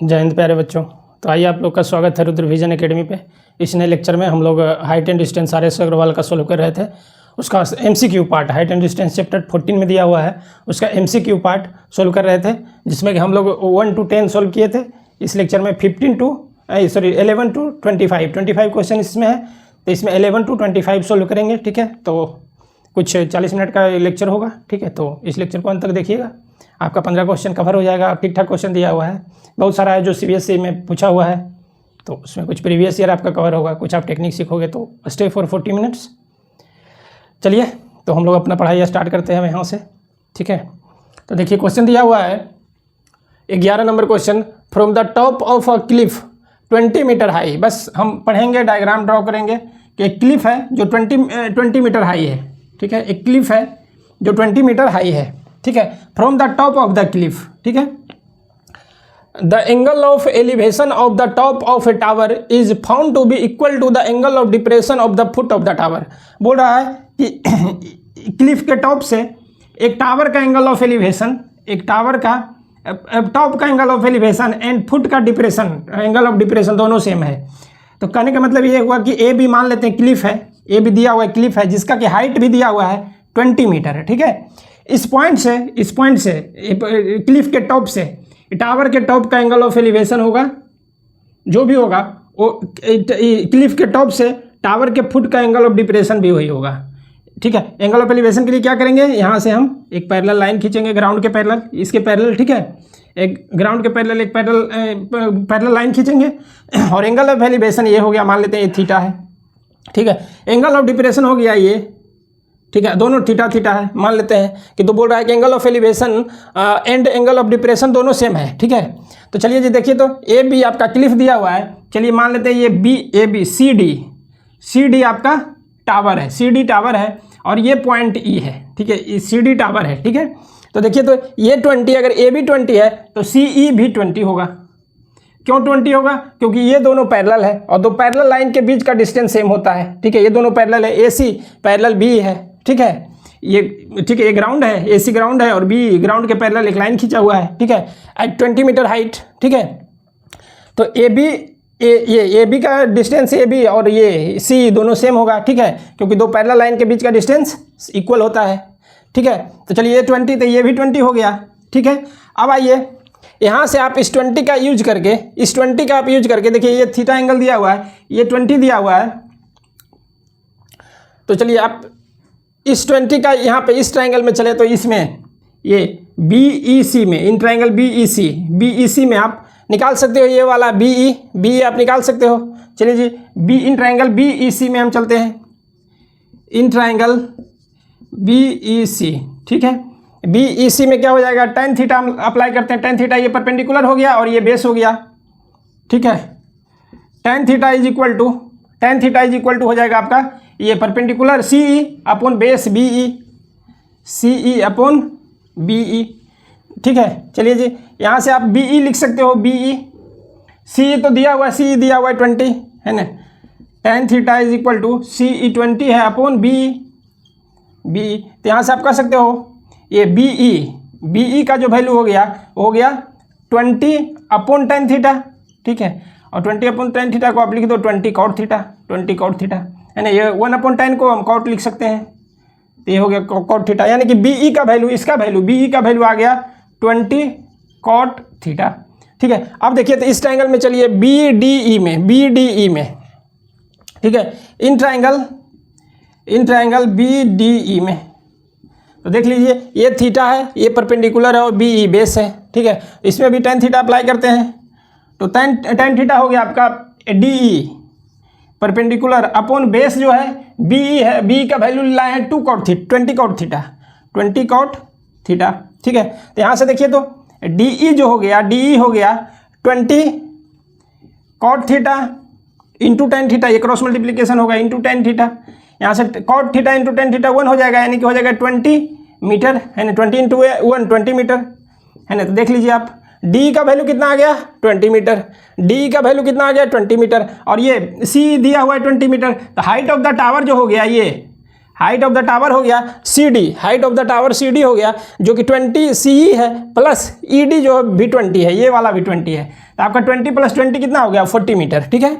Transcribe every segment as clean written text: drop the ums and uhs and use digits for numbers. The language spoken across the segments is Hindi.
जय हिंद प्यारे बच्चों। तो आइए आप लोग का स्वागत है रुद्र विजन एकेडमी पे। इस नए लेक्चर में हम लोग height and distance RS Agarwal का सोल्व कर रहे थे। उसका MCQ part height and distance chapter 14 में दिया हुआ है, उसका MCQ पार्ट सोल्व कर रहे थे, जिसमें कि हम लोग 1 to 10 सोल्व किए थे। इस लेक्चर में 11 to 25 क्वेश्चन इसमें है, तो इसमें 11 to 25 सोल्व करेंगे। ठीक है, तो कुछ 40 मिनट का लेक्चर होगा। ठीक है, तो इस लेक्चर को अंत तक देखिएगा, आपका 15 क्वेश्चन कवर हो जाएगा। ठीक ठाक क्वेश्चन दिया हुआ है, बहुत सारा है जो CBSE में पूछा हुआ है, तो उसमें कुछ प्रीवियस ईयर आपका कवर होगा, कुछ आप टेक्निक सीखोगे। तो स्टे फॉर 40 मिनट्स। चलिए, तो हम लोग अपना पढ़ाई स्टार्ट करते हैं यहाँ से। ठीक है, तो देखिए क्वेश्चन दिया हुआ है 11 number question. From the top of a cliff 20 metre high. बस हम पढ़ेंगे, डायग्राम ड्रॉ करेंगे कि एक क्लिफ है जो 20 मीटर हाई है। ठीक है, एक क्लिफ है जो 20 मीटर हाई है। ठीक है, from the top of the cliff. ठीक है, the angle of elevation of the top of a tower is found to be equal to the angle of depression of the foot of the tower. बोल रहा है कि क्लिफ के टॉप से एक टावर का एंगल ऑफ एलिवेशन, एक टावर का टॉप का angle of elevation and foot का डिप्रेशन, एंगल ऑफ डिप्रेशन दोनों सेम है। तो कहने का मतलब ये हुआ कि ए भी मान लेते हैं क्लिफ है, ए भी दिया हुआ है क्लिफ है, जिसका कि हाइट भी दिया हुआ है 20 मीटर है। ठीक है, इस पॉइंट से क्लिफ के टॉप से टावर के टॉप का एंगल ऑफ एलिवेशन होगा, जो भी होगा वो क्लिफ के टॉप से टावर के फुट का एंगल ऑफ डिप्रेशन भी वही होगा। ठीक है, एंगल ऑफ एलिवेशन के लिए क्या करेंगे, यहाँ से हम एक पैरेलल लाइन खींचेंगे, ग्राउंड के पैरेलल, इसके पैरेलल। ठीक है, एक ग्राउंड के पैरेलल एक पैरेलल लाइन खींचेंगे, और एंगल ऑफ एलिवेशन ये हो गया, मान लेते हैं ये थीटा है। ठीक है, एंगल ऑफ डिप्रेशन हो गया ये। ठीक है, दोनों थीटा थीटा है, मान लेते हैं कि तो बोल रहा है कि angle of elevation and angle of depression दोनों सेम है। ठीक है, तो चलिए जी देखिए, तो ए बी आपका क्लिफ दिया हुआ है। चलिए मान लेते हैं ये ए बी सी डी आपका टावर है, सी डी टावर है, और ये पॉइंट ई है। ठीक है, ये सी डी टावर है। ठीक है, तो देखिए, तो ये 20, अगर ए भी 20 है तो सी ई भी 20 होगा। क्यों 20 होगा? क्योंकि ये दोनों पैरेलल है, और दो पैरेलल लाइन के बीच का डिस्टेंस सेम होता है। ठीक है, ये दोनों पैरेलल है, ए सी पैरेलल बी है। ठीक है, ये ठीक है, ये ग्राउंड है, ए सी ग्राउंड है, और बी ग्राउंड के पैरेलल एक लाइन खींचा हुआ है। ठीक है, एट 20 मीटर हाइट। ठीक है, तो ए बी का डिस्टेंस ए बी और ये सी दोनों सेम होगा। ठीक है, क्योंकि दो पैरेलल लाइन के बीच का डिस्टेंस इक्वल होता है। ठीक है, तो चलिए ये 20, तो ये भी 20 हो गया। ठीक है, अब आइए यहाँ से आप इस 20 का यूज करके देखिए, ये थीटा एंगल दिया हुआ है, ये 20 दिया हुआ है। तो चलिए आप इस 20 का यहाँ पे इस ट्राइंगल में चले, तो इसमें ये BEC में, इन ट्राइंगल BEC में आप निकाल सकते हो, ये वाला BE आप निकाल सकते हो। चलिए जी, इन ट्राइंगल BEC में हम चलते हैं, इन ट्राइंगल BEC। ठीक है, BEC में क्या हो जाएगा, tan थीटा हम अप्लाई करते हैं। tan थीटा ये परपेंडिकुलर हो गया और ये बेस हो गया। ठीक है, tan theta is equal to हो जाएगा आपका ये perpendicular CE upon base BE, CE upon BE। ठीक है, चलिए जी, यहाँ से आप BE लिख सकते हो, BE। CE तो दिया हुआ है, CE दिया हुआ है 20 है ना, tan theta is equal to CE 20 है अपॉन BE। तो यहाँ से आप कह सकते हो ये BE का जो वैल्यू हो गया 20 अपॉन tan थीटा। ठीक है, और 20 अपॉन tan थीटा को आप लिख दो 20 cot थीटा है ना, ये 1 अपॉन 10 को हम cot लिख सकते हैं, तो ये हो गया cot थीटा, यानी कि BE का वैल्यू, BE का वैल्यू आ गया 20 cot थीटा। ठीक है, अब देखिए, तो इस ट्राइंगल में चलिए BDE में। ठीक है, इन ट्राइंगल BDE में, तो देख लीजिए, ये थीटा है, ये परपेंडिकुलर है, और BE बेस है। ठीक है, इसमें भी tan थीटा अप्लाई करते हैं, तो tan थीटा हो गया आपका DE परपेंडिकुलर अपॉन बेस जो है BE है, BE का वैल्यू लाए हैं 20 cot थीटा। ठीक है, तो यहाँ से देखिए, तो DE जो हो गया, DE हो गया 20 cot theta into tan theta, ये क्रॉस मल्टीप्लीकेशन होगा, इंटू tan थीटा। यहाँ से cot theta into tan theta 1 हो जाएगा, यानी कि हो जाएगा 20 मीटर है ना, 20 इंटू 1 20 मीटर है ना। तो देख लीजिए आप, D का वैल्यू कितना आ गया 20 मीटर, D का वैल्यू कितना आ गया 20 मीटर, और ये C दिया हुआ है 20 मीटर। तो हाइट ऑफ द टावर जो हो गया, ये हाइट ऑफ द टावर हो गया CD, height of the tower CD हो गया जो कि 20 CE है, प्लस ED जो V20 है, ये वाला V20 है, तो आपका 20 + 20 कितना हो गया 40 मीटर। ठीक है,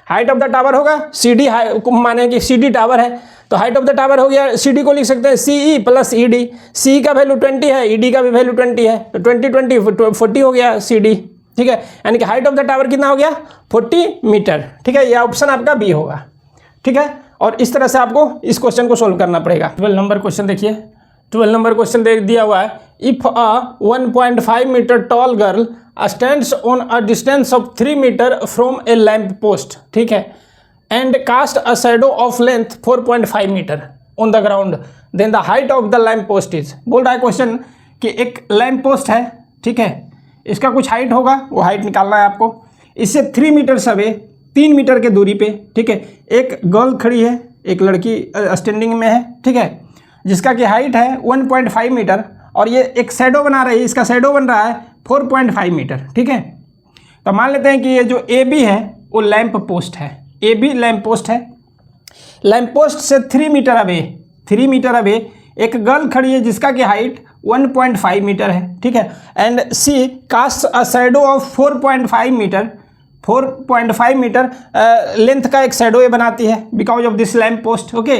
हाइट ऑफ द टावर होगा CD, माने कि CD टावर है तो हाइट ऑफ द टावर हो गया, CD को लिख सकते हैं CE + ED, CE का वैल्यू 20 है, ED का भी वैल्यू 20 है, तो 20 40 हो गया CD। ठीक है, यानी कि हाइट ऑफ द टावर कितना हो गया 40 मीटर। ठीक है, यह ऑप्शन आपका बी होगा। ठीक है, और इस तरह से आपको इस क्वेश्चन को सोल्व करना पड़ेगा। 12 नंबर क्वेश्चन देखिए, 12 नंबर क्वेश्चन दिया हुआ है, if a 1.5 metre tall girl stands on a distance of 3 metre from a lamp post, ठीक है, and cast a shadow of length 4.5 metre on the ground, then the height of the lamp post is. बोल रहा है क्वेश्चन कि एक लैंप पोस्ट है, ठीक है, इसका कुछ हाइट होगा, वो हाइट निकालना है आपको। इससे 3 मीटर सवे 3 मीटर के दूरी पे, ठीक है, एक गर्ल खड़ी है, एक लड़की स्टैंडिंग में है, ठीक है, जिसका कि हाइट है 1.5 मीटर और ये एक शैडो बना रही है, इसका शैडो बन रहा है 4.5 मीटर। ठीक है, तो मान लेते हैं कि ये जो AB है वो लैंप पोस्ट है, AB लैंप पोस्ट है। लैंप पोस्ट से 3 मीटर अवे एक गर्ल खड़ी है जिसका कि हाइट 1.5 मीटर है। ठीक है, and she cast a shadow of 4.5 metre, 4.5 metre length का एक शैडो ये बनाती है because of this lamp post. Okay,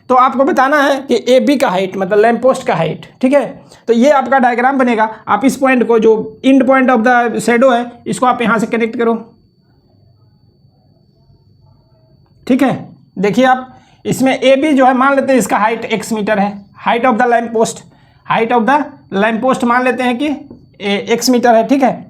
तो आपको बताना है कि AB का हाइट मतलब लैंप पोस्ट का हाइट। ठीक है, तो ये आपका डायग्राम बनेगा। आप इस पॉइंट को, जो end point of the shadow है, इसको आप यहाँ से कनेक्ट करो। ठीक है, देखिए आप इसमें AB जो है मान लेते हैं इसका हाइट x मीटर है, height of the lamp post, height of the lamp post मान लेते हैं कि x मीटर है। ठीक है,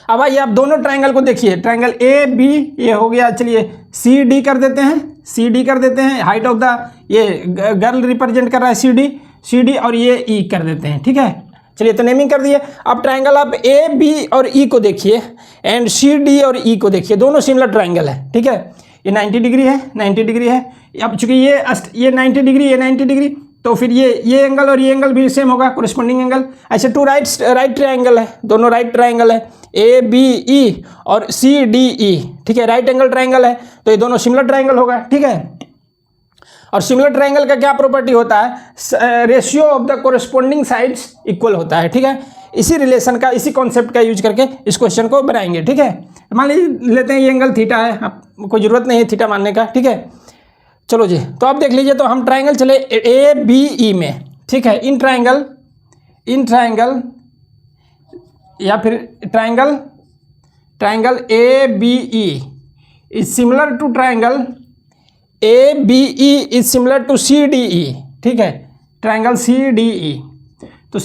अब आइए आप दोनों ट्रायंगल को देखिए, ट्रायंगल AB ये हो गया, चलिए CD कर देते हैं, CD कर देते हैं, हाइट ऑफ द ये गर्ल रिप्रेजेंट कर रहा है CD और ये E कर देते हैं। ठीक है, चलिए तो नेमिंग कर दिए। अब ट्रायंगल आप AB और E को देखिए एंड CD और E को देखिए, दोनों सिमिलर ट्रायंगल है। ठीक है, ये 90 डिग्री है, 90 डिग्री है। अब चूंकि ये 90 डिग्री, ये 90 डिग्री, तो फिर ये एंगल और ये एंगल भी सेम होगा, कोरिस्पोंडिंग एंगल। ऐसे टू राइट ट्रायंगल है, दोनों राइट ट्रायंगल है, ABE और CDE। ठीक है, राइट एंगल ट्रायंगल है, तो ये दोनों सिमिलर ट्रायंगल होगा। ठीक है, और सिमिलर ट्रायंगल का क्या प्रॉपर्टी होता है, ratio of the corresponding sides equal होता है। ठीक है, इसी रिलेशन का, इसी कॉन्सेप्ट का यूज करके इस क्वेश्चन को बनाएंगे। ठीक है, मान लीजिए लेते हैं ये एंगल थीटा है, आप कोई ज़रूरत नहीं है थीटा मानने का। ठीक है, चलो जी, तो आप देख लीजिए, तो हम ट्रायंगल चले ABE में। ठीक है, इन ट्रायंगल या फिर triangle ABE is similar to triangle ABE is similar to CDE। ठीक है, ट्रायंगल CDE, तो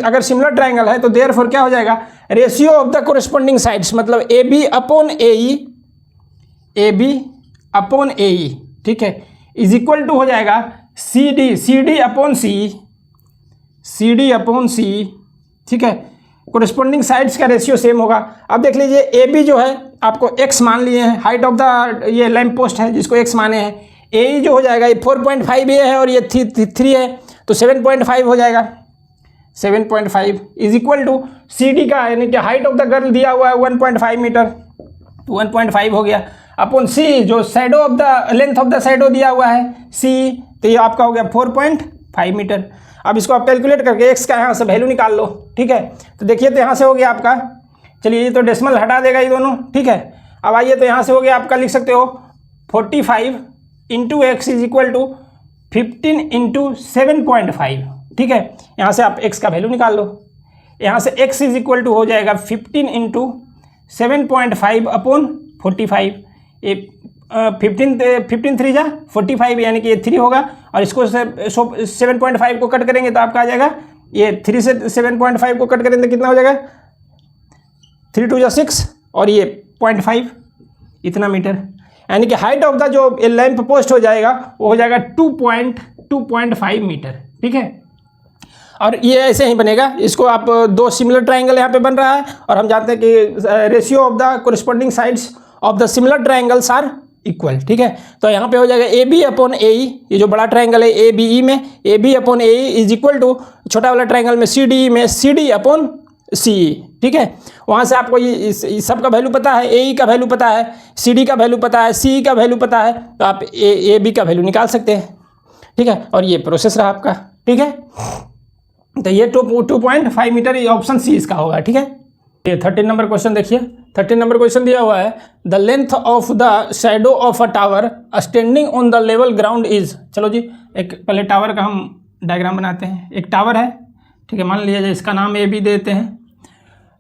अगर सिमिलर ट्रायंगल है तो देयरफॉर क्या हो जाएगा, ratio of the corresponding sides मतलब AB अपॉन AE, ठीक है, इज इक्वल टू हो जाएगा CD अपॉन CE। ठीक है, कोरिस्पोंडिंग साइड्स का रेशियो सेम होगा। अब देख लीजिए AB जो है आपको x मान लिए हैं, हाइट ऑफ द ये लैंप पोस्ट है जिसको x माने हैं। AE जो हो जाएगा ये 4.5 ये है और ये 3 है, तो 7.5 हो जाएगा। 7.5 इज इक्वल टू CD का, यानी कि हाइट ऑफ द गर्ल दिया हुआ है 1.5 मीटर, तो 1.5 हो गया, अपॉन C जो shadow of the length of the shadow दिया हुआ है C, तो ये आपका हो गया 4.5 मीटर। अब इसको आप कैलकुलेट करके x का यहाँ से वैल्यू निकाल लो। ठीक है, तो देखिए तो यहाँ से हो गया आपका, चलिए ये तो डेसिमल हटा देगा ये दोनों। ठीक है, अब आइए तो यहाँ से हो गया आपका, लिख सकते हो 45 into x is equal to 15 into 7.5। ठीक है, यहाँ से आप x का वैल्यू निकाल लो, यहाँ से x इज इक्वल टू हो जाएगा 15 इंटू 7.5 अपॉन 45। ये 15 3 जा 45, यानी कि ये 3 होगा, और इसको 7.5 को कट करेंगे तो आपका आ जाएगा, ये 3 से 7.5 को कट करेंगे तो कितना हो जाएगा, 3 2 जा 6 और ये 0.5 इतना मीटर, यानी कि हाइट ऑफ द जो लैंप पोस्ट हो जाएगा वो हो जाएगा 2.5 मीटर। ठीक है, और ये ऐसे ही बनेगा। इसको आप दो सिमिलर ट्रायंगल यहाँ पे बन रहा है, और हम जानते हैं कि ratio of the corresponding sides of the similar triangles are equal. ठीक है, तो यहाँ पे हो जाएगा AB अपॉन AE, ये जो बड़ा ट्रायंगल है ABE में AB upon AE is equal to छोटा वाला ट्रायंगल में CDE में CD अपॉन CE। ठीक है, वहाँ से आपको ये सब का वैल्यू पता है, AE का वैल्यू पता है, CD का वैल्यू पता है, CE का वैल्यू पता है, तो आप AB का वैल्यू निकाल सकते हैं। ठीक है, और ये प्रोसेस रहा आपका, ठीक है। तो ये 2.5 मीटर, ये ऑप्शन सी इसका होगा, ठीक है। ये 13 नंबर क्वेश्चन देखिए, 13 नंबर क्वेश्चन दिया हुआ है, the length of the shadow of a tower standing on the level ground is. चलो जी, एक पहले टावर का हम डायग्राम बनाते हैं। एक टावर है, ठीक है, मान लीजिए इसका नाम ए बी देते हैं।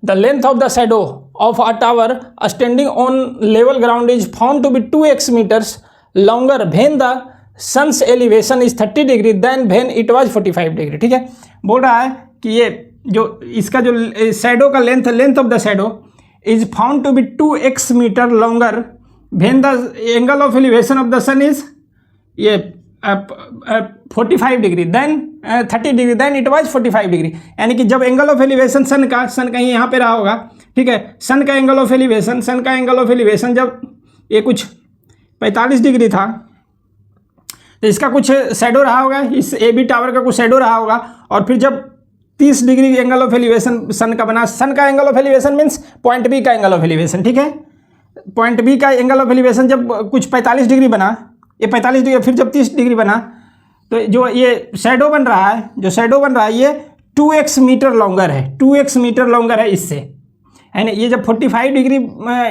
The length of the shadow of a tower standing on level ground is found to be 2x metres longer when the sun's elevation is 30 degree than when it was 45 degree, ठीक है। बोल रहा है कि ये जो इसका जो शैडो का length of the shadow is found to be 2x metre longer when the angle of elevation of the sun is ये 45 degree than 30 degree than it was 45 degree. यानी कि जब एंगल ऑफ एलिवेशन सन कहीं यहाँ पे रहा होगा, ठीक है, सन का एंगल ऑफ एलिवेशन जब ये कुछ 45 डिग्री था, तो इसका कुछ शैडो रहा होगा, इस ए बी टावर का कुछ शैडो रहा होगा। और फिर जब 30 degree angle of elevation sun का बना, सन का angle of elevation means point B का एंगल ऑफ एलिवेशन, ठीक है। पॉइंट बी का एंगल ऑफ एलिवेशन जब कुछ 45 डिग्री बना, ये 45 डिग्री, फिर जब 30 डिग्री बना, तो जो ये शैडो बन रहा है, ये 2x मीटर लॉन्गर है, 2x मीटर लॉन्गर है इससे। है ना, ये जब 45 degree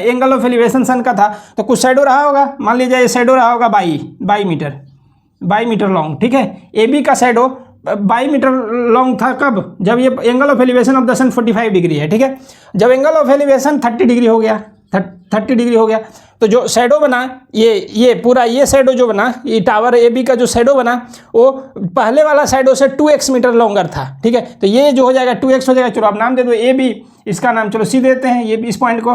angle of elevation sun का था, तो कुछ शैडो रहा होगा, मान लीजिए ये शैडो रहा होगा 22 मीटर लॉन्ग, ठीक है। ए बी का शैडो 22 मीटर लॉन्ग था, कब? जब ये angle of elevation of the sun 45 degree है, ठीक है। जब एंगल ऑफ एलिवेशन 30 डिग्री हो गया, 30 डिग्री हो गया, तो जो शैडो बना, ये पूरा ये शैडो जो बना, ये टावर ए बी का जो शैडो बना, वो पहले वाला शैडो से 2x मीटर लॉन्गर था, ठीक है। तो ये जो हो जाएगा 2x हो जाएगा। चलो आप नाम दे दो, ए बी, इसका नाम चलो सी देते हैं, ये इस पॉइंट को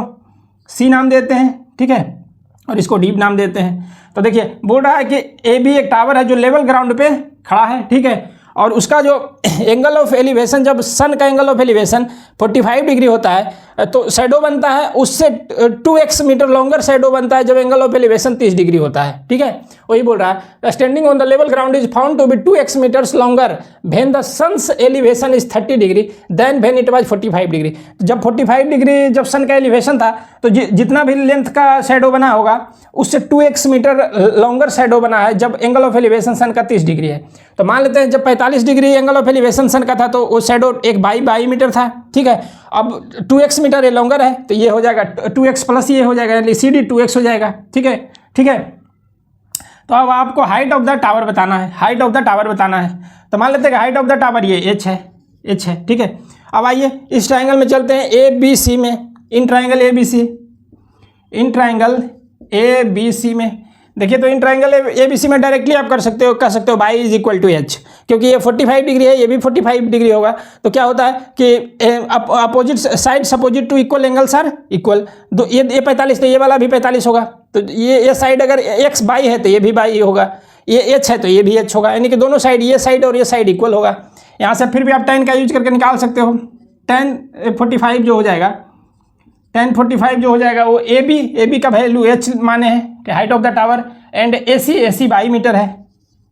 सी नाम देते हैं, ठीक है, और इसको डी नाम देते हैं। तो देखिए बोल रहा है कि ए बी एक टावर है जो लेवल ग्राउंड पे खड़ा है, ठीक है, और उसका जो एंगल ऑफ एलिवेशन, जब सन का एंगल ऑफ एलिवेशन 45 डिग्री होता है, तो शैडो बनता है उससे 2x मीटर लॉन्गर शैडो बनता है जब एंगल ऑफ एलिवेशन 30 डिग्री होता है, ठीक है। वही बोल रहा है, standing on the level ground is found to be 2x metres longer when the sun's elevation is 30 degree than when it was 45 degree. जब 45 डिग्री जब सन का एलिवेशन था, तो जितना भी लेंथ का शैडो बना होगा उससे 2x मीटर लॉन्गर शैडो बना है जब एंगल ऑफ एलिवेशन सन का 30 डिग्री है। तो मान लेते हैं जब 45 degree angle of elevation sun का था, तो वो शैडो एक 22 मीटर था, ठीक है। अब 2x मीटर ये लॉन्गर है, तो ये हो जाएगा 2x प्लस ये हो जाएगा, यानी सी डी 2x हो जाएगा, ठीक है, ठीक है। तो अब आपको हाइट ऑफ द टावर बताना है, तो मान लेते हैं कि हाइट ऑफ द टावर ये h है, ठीक है। अब आइए इस ट्राइंगल में चलते हैं, ए बी सी में, इन ट्राइंगल ए बी सी में देखिए। तो इन ट्राइंगल ए बी सी में डायरेक्टली आप कह सकते हो y is equal to h, क्योंकि ये 45 डिग्री है, ये भी 45 डिग्री होगा। तो क्या होता है कि opposite sides opposite to equal angles are equal. ये 45, तो ये वाला भी 45 होगा। तो ये साइड अगर एक्स बाई है तो ये भी बाई होगा, ये एच है तो ये भी एच होगा, यानी कि दोनों साइड, ये साइड और ये साइड इक्वल होगा। यहाँ से फिर भी आप tan का यूज करके निकाल सकते हो। tan 45 जो हो जाएगा, tan 45 जो हो जाएगा वो ए बी का वैल्यू एच माने हैं कि height of the tower, and A C 22 metre है,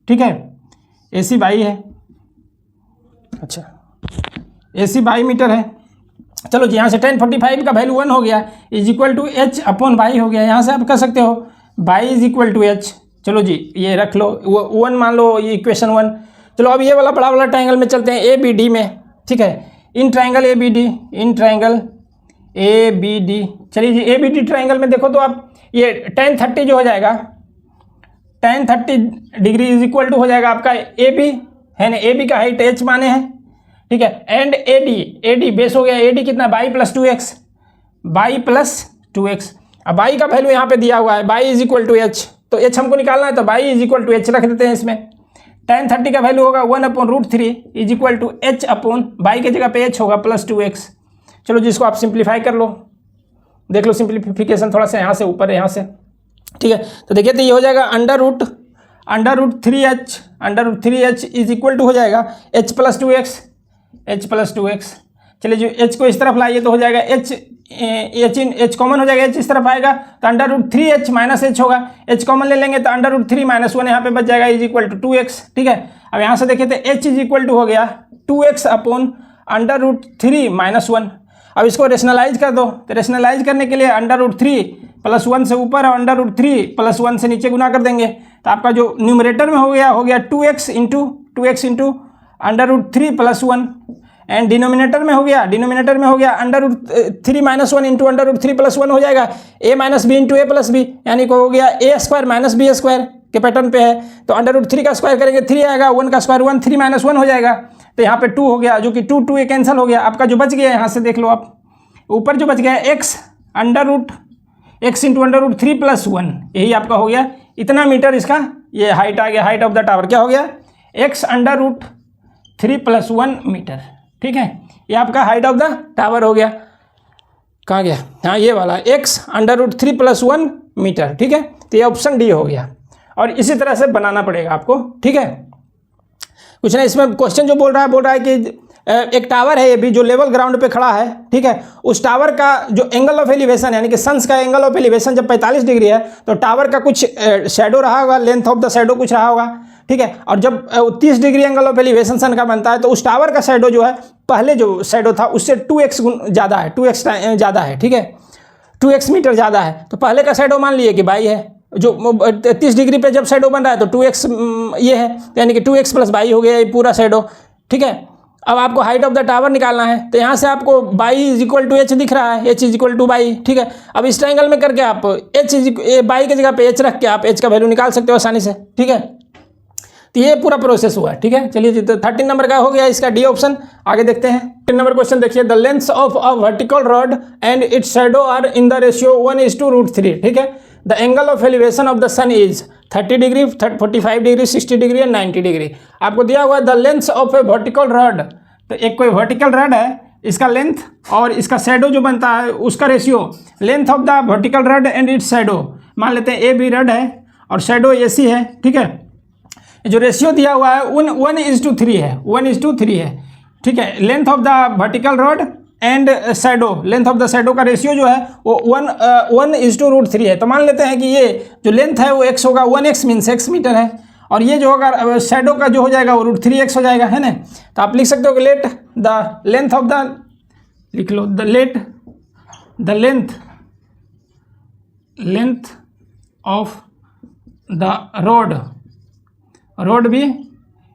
ठीक है, ए सी 22 है, अच्छा ए सी 22 मीटर है। चलो जी, यहाँ से tan 45 का वैल्यू 1 हो गया, is equal to h upon y हो गया। यहाँ से आप कह सकते हो y is equal to h. चलो जी, ये रख लो, वो 1 मान लो, ये इक्वेशन 1। चलो अब ये वाला बड़ा वाला ट्राइंगल में चलते हैं, ए बी डी में, ठीक है। In triangle A B D, चलिए जी, ए बी डी ट्राइंगल में देखो तो आप ये tan 30 जो हो जाएगा, tan 30 degree is equal to हो जाएगा आपका ए बी है ना, ए बी का हाइट एच माने हैं, ठीक है, एंड ए डी बेस हो गया, ए डी कितना, बाई प्लस टू एक्स। अब बाई का वैल्यू यहाँ पे दिया हुआ है, y is equal to h, तो एच हमको निकालना है, तो y is equal to h रख देते हैं इसमें। tan 30 का वैल्यू होगा 1/√3 is equal to h upon y की जगह पे एच होगा प्लस 2x। चलो जिसको आप सिंप्लीफाई कर लो, देख लो सिंप्लीफिकेशन थोड़ा सा यहाँ से ऊपर है, यहाँ से, ठीक है। तो देखिए, तो ये हो जाएगा under root 3h is equal to हो जाएगा h प्लस 2x। चलिए जो h को इस तरफ लाइए तो हो जाएगा h कॉमन हो जाएगा, h इस तरफ आएगा तो under root 3h minus h होगा, h कॉमन ले लेंगे तो अंडर रूट 3 - 1 यहाँ पे बच जाएगा, इज इक्वल टू 2x, ठीक है। अब यहाँ से देखिए तो h इज इक्वल टू हो गया 2x अपॉन अंडर रूट 3 - 1। अब इसको रेशनलाइज कर दो, तो रेशनलाइज करने के लिए अंडर रूट 3 +1 से ऊपर और √3 +1 से नीचे गुना कर देंगे, तो आपका जो न्यूमरेटर में हो गया 2x इंटू √3 +1, एंड डिनोमिनेटर में हो गया √3 - 1 इंटू √3 +1 हो जाएगा a - b into a + b, यानी को हो गया a² - b² के पैटर्न पे है। तो √3 का स्क्वायर करेंगे 3 आएगा, 1 का स्क्वायर 1, 3 - 1 हो जाएगा, तो यहाँ पे 2 हो गया, जो कि 2 ये कैंसिल हो गया। आपका जो बच गया यहाँ से देख लो आप, ऊपर जो बच गया x इंटू √3 +1, यही आपका हो गया इतना मीटर, इसका ये हाइट आ गया, हाइट ऑफ द टावर क्या हो गया x √3 +1 मीटर। ठीक है, ये आपका हाइट ऑफ द टावर हो गया। कहाँ गया, हाँ ये वाला x √3 +1 मीटर। ठीक है, तो ये ऑप्शन डी हो गया, और इसी तरह से बनाना पड़ेगा आपको। ठीक है, कुछ नहीं, इसमें क्वेश्चन जो बोल रहा है कि एक टावर है ये भी, जो लेवल ग्राउंड पे खड़ा है। ठीक है, उस टावर का जो एंगल ऑफ एलिवेशन यानी कि सन्स का एंगल ऑफ एलिवेशन जब 45 डिग्री है, तो टावर का कुछ शैडो रहा होगा, लेंथ ऑफ द शैडो कुछ रहा होगा। ठीक है, और जब 30 degree angle of elevation sun का बनता है, तो उस टावर का शैडो जो है, पहले जो शैडो था उससे 2x ज़्यादा है, 2x ज़्यादा है। ठीक है, 2x मीटर ज़्यादा है, तो पहले का शैडो मान लिए कि बाई है, जो 30 डिग्री पे जब शैडो बन रहा है तो 2x ये है, यानी कि 2x + बाई हो गया ये पूरा शैडो। ठीक है, अब आपको हाइट ऑफ द टावर निकालना है, तो यहाँ से आपको बाई = h दिख रहा है, h = बाई। ठीक है, अब इस ट्रायंगल में करके आप बाई की जगह पे h रख के आप h का वैल्यू निकाल सकते हो आसानी से। ठीक है, तो ये पूरा प्रोसेस हुआ है। ठीक है, चलिए, तो 13 नंबर का हो गया इसका डी ऑप्शन। आगे देखते हैं 13 नंबर क्वेश्चन देखिए, the length of a vertical rod and its shadow are in the ratio 1:√3। ठीक है, the angle of elevation of the sun is 30 degree, 45 degree, 60 degree and 90 degree. आपको दिया हुआ है the length of a vertical rod, तो एक कोई वर्टिकल रॉड है, इसका लेंथ और इसका शैडो जो बनता है उसका ratio, length of the vertical rod and its shadow, मान लेते हैं ए बी रॉड है और शैडो AC है। ठीक है, जो रेशियो दिया हुआ है 1:3 है, 1:3 है। ठीक है, length of the vertical rod and shadow, length of the shadow का रेशियो जो है वो 1:√3 है। तो मान लेते हैं कि ये जो लेंथ है वो x होगा, 1x मीन्स x मीटर है, और ये जो होगा शैडो का जो हो जाएगा वो √3x हो जाएगा, है ना। तो आप लिख सकते हो कि let the length of the, लिख लो let the length of the rod भी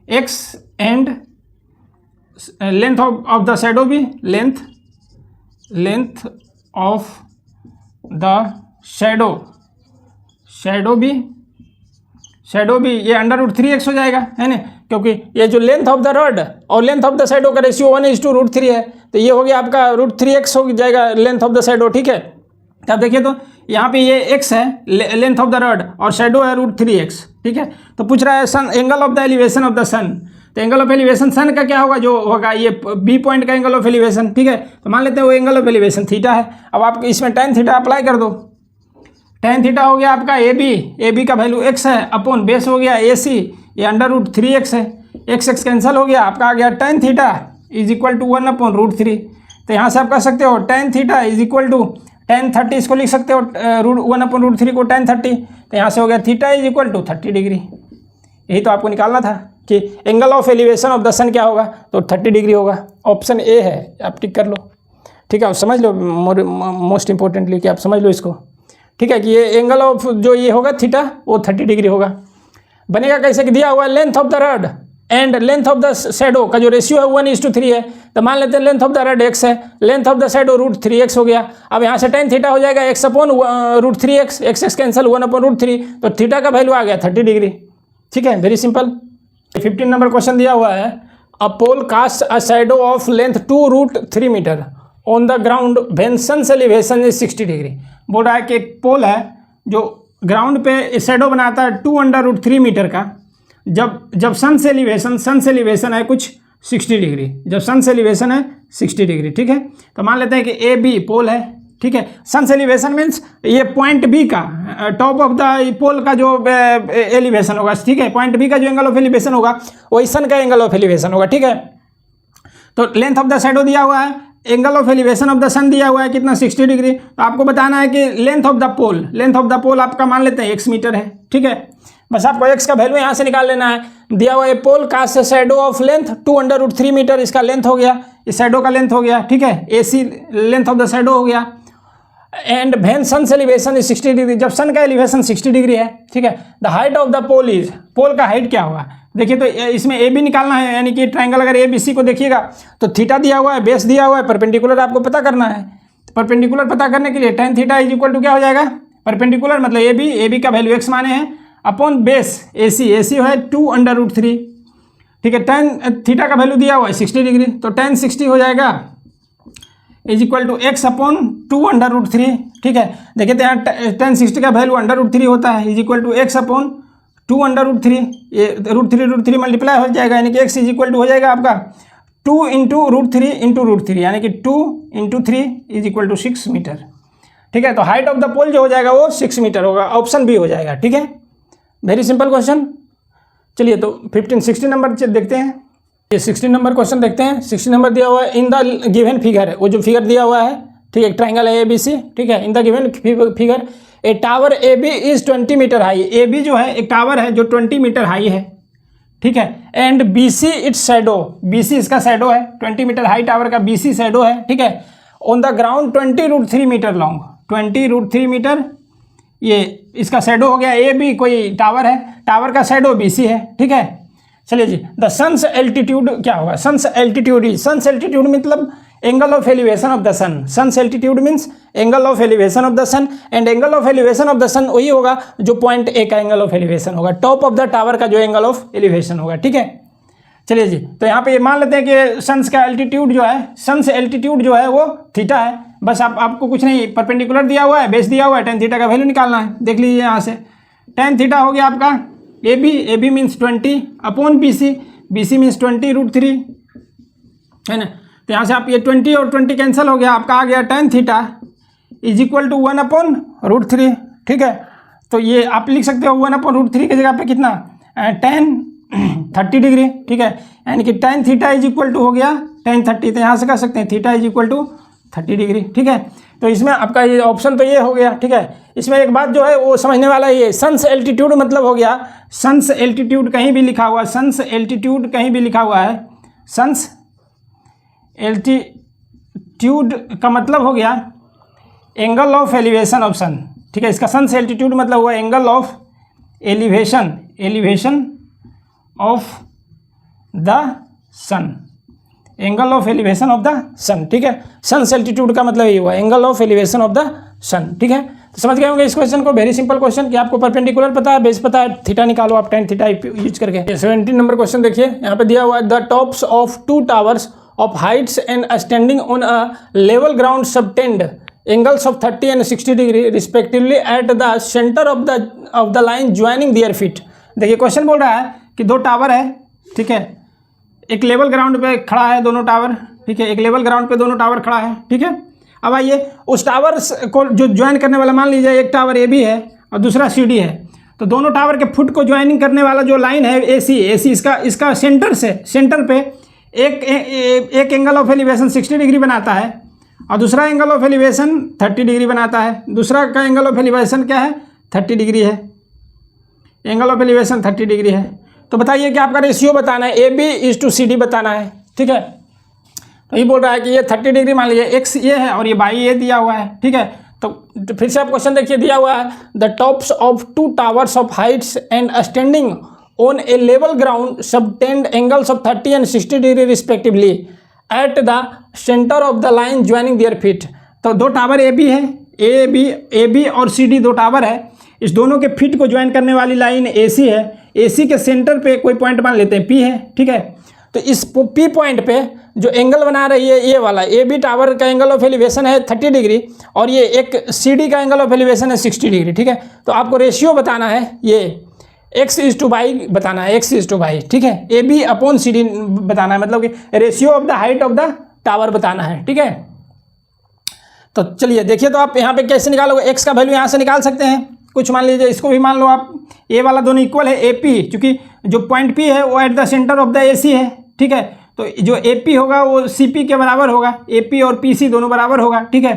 x and length of the shadow भी लेंथ ऑफ द शैडो भी ये √3x हो जाएगा, है ना, क्योंकि ये जो लेंथ ऑफ द रॉड और लेंथ ऑफ द शैडो का रेशियो 1:√3 है, तो ये हो गया आपका √3x हो जाएगा लेंथ ऑफ द शैडो। ठीक है, तो आप देखिए, तो यहाँ पे ये x है लेंथ ऑफ द रॉड और शैडो है √3x। ठीक है, तो पूछ रहा है sun angle of the elevation of the sun, तो एंगल ऑफ एलिवेशन सन का क्या होगा, जो होगा ये बी पॉइंट का एंगल ऑफ एलिवेशन। ठीक है, तो मान लेते हैं वो एंगल ऑफ एलिवेशन थीटा है। अब आप इसमें tan थीटा अप्लाई कर दो, tan थीटा हो गया आपका ए बी का वैल्यू x है, अपॉन बेस हो गया AC, ये √3x है, x कैंसिल हो गया, आपका आ गया tan थीटा = 1/√3। तो यहाँ से आप कह सकते हो tan थीटा = tan 30, इसको लिख सकते हो 1/√3 को tan 30, तो यहाँ से हो गया थीटा = 30 डिग्री। यही तो आपको निकालना था कि angle of elevation of the sun क्या होगा, तो 30 डिग्री होगा। ऑप्शन ए है, आप टिक कर लो। ठीक है, आप समझ लो, मोस्ट इंपॉर्टेंटली कि आप समझ लो इसको। ठीक है, कि ये एंगल ऑफ जो ये होगा थीटा वो 30 डिग्री होगा। बनेगा कैसे, कि दिया हुआ है length of the rod and length of the shadow का जो रेशियो है 1:3 है, तो मान लेते हैं length of the rod x है, length of the shadow √3x हो गया। अब यहाँ से tan थीटा हो जाएगा x upon √3x, x cancel 1/√3, तो थीटा का वैल्यू आ गया 30 डिग्री। ठीक है, वेरी सिंपल। 15 नंबर क्वेश्चन दिया हुआ है, a pole cast a shadow of length 2√3 metre on the ground when sun's elevation is 60 degree. बोल रहा है कि एक पोल है जो ग्राउंड पे शैडो बनाता है 2√3 मीटर का, जब सन्स एलिवेशन है कुछ 60 डिग्री, जब सन्स एलिवेशन है 60 डिग्री। ठीक है, तो मान लेते हैं कि ए बी पोल है। ठीक है, सन्स एलिवेशन मीन्स ये पॉइंट बी का टॉप ऑफ द पोल का जो एलिवेशन होगा। ठीक है, पॉइंट बी का जो एंगल ऑफ एलिवेशन होगा वही सन का एंगल ऑफ एलिवेशन होगा। ठीक है, तो लेंथ ऑफ द शैडो दिया हुआ है, angle of elevation of the sun दिया हुआ है कितना, 60 डिग्री। तो आपको बताना है कि लेंथ ऑफ द पोल आपका मान लेते हैं x मीटर है। ठीक है, बस आपको x का वैल्यू यहाँ से निकाल लेना है। दिया हुआ है pole cast shadow of length 2√3 metre, इसका लेंथ हो गया, इस शैडो का लेंथ हो गया। ठीक है, AC length of the shadow हो गया। And when sun's elevation is 60 degree, जब सन का एलिवेशन 60 डिग्री है, ठीक है, the height of the pole is, pole का हाइट क्या होगा, देखिए तो इसमें ए बी निकालना है, यानी कि ट्राइंगल अगर ए बी सी को देखिएगा तो थीटा दिया हुआ है, बेस दिया हुआ है, परपेंडिकुलर आपको पता करना है। परपेंडिकुलर पता करने के लिए tan theta is equal to क्या हो जाएगा, परपेंडिकुलर मतलब ए बी का वैल्यू x माने हैं अपॉन बेस ए सी है 2√3, ठीक है, tan थीटा का वैल्यू दिया हुआ है 60 डिग्री, तो tan 60 हो जाएगा is equal to x upon 2√3, ठीक है। देखिए तो यहाँ tan 60 का वैल्यू √3 होता है, is equal to x upon 2√3, ये √3 मल्टीप्लाई हो जाएगा, यानी कि x इज इक्वल टू हो जाएगा आपका 2 इंटू √3 यानी कि 2 into 3 is equal to 6 metre, ठीक है। तो हाइट ऑफ द पोल जो हो जाएगा वो 6 मीटर होगा, ऑप्शन बी हो जाएगा, ठीक है। Very simple question. चलिए तो 16 नंबर देखते हैं, ये 16 नंबर क्वेश्चन देखते हैं। 16 नंबर दिया हुआ है इन द गिवन फिगर है, वो जो फिगर दिया हुआ है, ठीक है, ट्राइंगल है ABC, ठीक है, in the given figure a tower AB is 20 metre high, AB जो है एक टावर है जो 20 मीटर हाई है, ठीक है, and BC its shadow, BC इसका शैडो है, 20 मीटर हाई टावर का BC शैडो है, ठीक है, on the ground 20√3 metre long, 20√3 metre ये इसका शैडो हो गया। AB कोई टावर है, टावर का शैडो BC है, ठीक है। चलिए जी, द सन्स एल्टीट्यूड क्या होगा, सन्स एल्टीट्यूड मतलब angle of elevation of the sun, sun's altitude means angle of elevation of the sun, and angle of elevation of the sun वही होगा जो पॉइंट ए का एंगल ऑफ एलिवेशन होगा, टॉप ऑफ द टावर का जो एंगल ऑफ एलिवेशन होगा, ठीक है। चलिए जी, तो यहाँ पे मान लेते हैं कि सन्स का एल्टीट्यूड जो है, सन्स एल्टीट्यूड जो है वो थीटा है, बस आपको कुछ नहीं, परपेंडिकुलर दिया हुआ है, बेस दिया हुआ है, tan थीटा का वैल्यू निकालना है। देख लीजिए यहाँ से tan थीटा हो गया आपका AB means 20 upon BC means 20√3, है ना। तो यहाँ से आप ये 20 और 20 कैंसिल हो गया, आपका आ गया tan theta is equal to 1/√3, ठीक है। तो ये आप लिख सकते हो 1/√3 की जगह पे कितना tan 30 डिग्री, ठीक है, यानी कि tan theta is equal to हो गया tan 30, तो यहाँ से कर सकते हैं theta is equal to 30 degree, ठीक है। तो इसमें आपका ये ऑप्शन तो ये हो गया, ठीक है। इसमें एक बात जो है वो समझने वाला ये सन्स एल्टीट्यूड मतलब हो गया, सन्स एल्टीट्यूड कहीं भी लिखा हुआ, सन्स एल्टीट्यूड कहीं भी लिखा हुआ है, सन्स एल्टीट्यूड का मतलब हो गया angle of elevation of sun, ठीक है। इसका सन्स एल्टीट्यूड मतलब हुआ angle of elevation of the sun, angle of elevation of the sun, ठीक है। सन्स एल्टीट्यूड का मतलब ये हुआ angle of elevation of the sun, ठीक है। तो समझ गए होंगे इस क्वेश्चन को, वेरी सिंपल क्वेश्चन कि आपको परपेंडिकुलर पता है, बेस पता है, थीटा निकालो आप tan थीटा यूज करके। 17 नंबर क्वेश्चन देखिए, यहाँ पे दिया हुआ है the tops of 2 towers of Heights and standing on a level ground subtend angles of 30 and 60 degree respectively at the centre of the line joining their feet. देखिए क्वेश्चन बोल रहा है कि 2 टावर है, ठीक है, एक लेवल ग्राउंड पे खड़ा है दोनों टावर, ठीक है, एक लेवल ग्राउंड पे दोनों टावर खड़ा है, ठीक है। अब आइए उस टावर को जो ज्वाइन करने वाला, मान लीजिए एक टावर AB है और दूसरा CD है, तो दोनों टावर के फुट को ज्वाइनिंग करने वाला जो लाइन है AC इसका सेंटर पे एक एंगल ऑफ एलिवेशन 60 डिग्री बनाता है और दूसरा एंगल ऑफ एलिवेशन 30 डिग्री बनाता है। दूसरा का एंगल ऑफ एलिवेशन क्या है, 30 डिग्री है, एंगल ऑफ एलिवेशन 30 डिग्री है। तो बताइए कि आपका रेशियो बताना है, AB/CD बताना है, ठीक है। तो ये बोल रहा है कि ये 30 डिग्री मान लीजिए, x ये है और ये y ये दिया हुआ है, ठीक है। तो फिर से आप क्वेश्चन देखिए, दिया हुआ है the tops of 2 towers of Heights and standing on a level ground subtend angles of 30 and 60 degree respectively at the centre of the line joining their feet. तो 2 टावर AB है, AB और CD 2 टावर है, इस दोनों के फीट को ज्वाइन करने वाली लाइन AC है, AC के सेंटर पे कोई पॉइंट मान लेते हैं P है, ठीक है। तो इस P पॉइंट पे जो एंगल बना रही है ये वाला AB टावर का एंगल ऑफ एलिवेशन है 30 डिग्री और ये एक CD का एंगल ऑफ एलिवेशन है 60 डिग्री, ठीक है। तो आपको रेशियो बताना है, ये x/y बताना है, x/y, ठीक है, AB/CD बताना है, मतलब कि ratio of the height of the tower बताना है, ठीक है। तो चलिए देखिए, तो आप यहाँ पे कैसे निकालोगे, x का वैल्यू यहाँ से निकाल सकते हैं, कुछ मान लीजिए इसको भी मान लो आप, ए वाला दोनों इक्वल है AP, क्योंकि जो पॉइंट P है वो at the centre of the AC है, ठीक है। तो जो AP होगा वो CP के बराबर होगा, AP और PC दोनों बराबर होगा, ठीक है।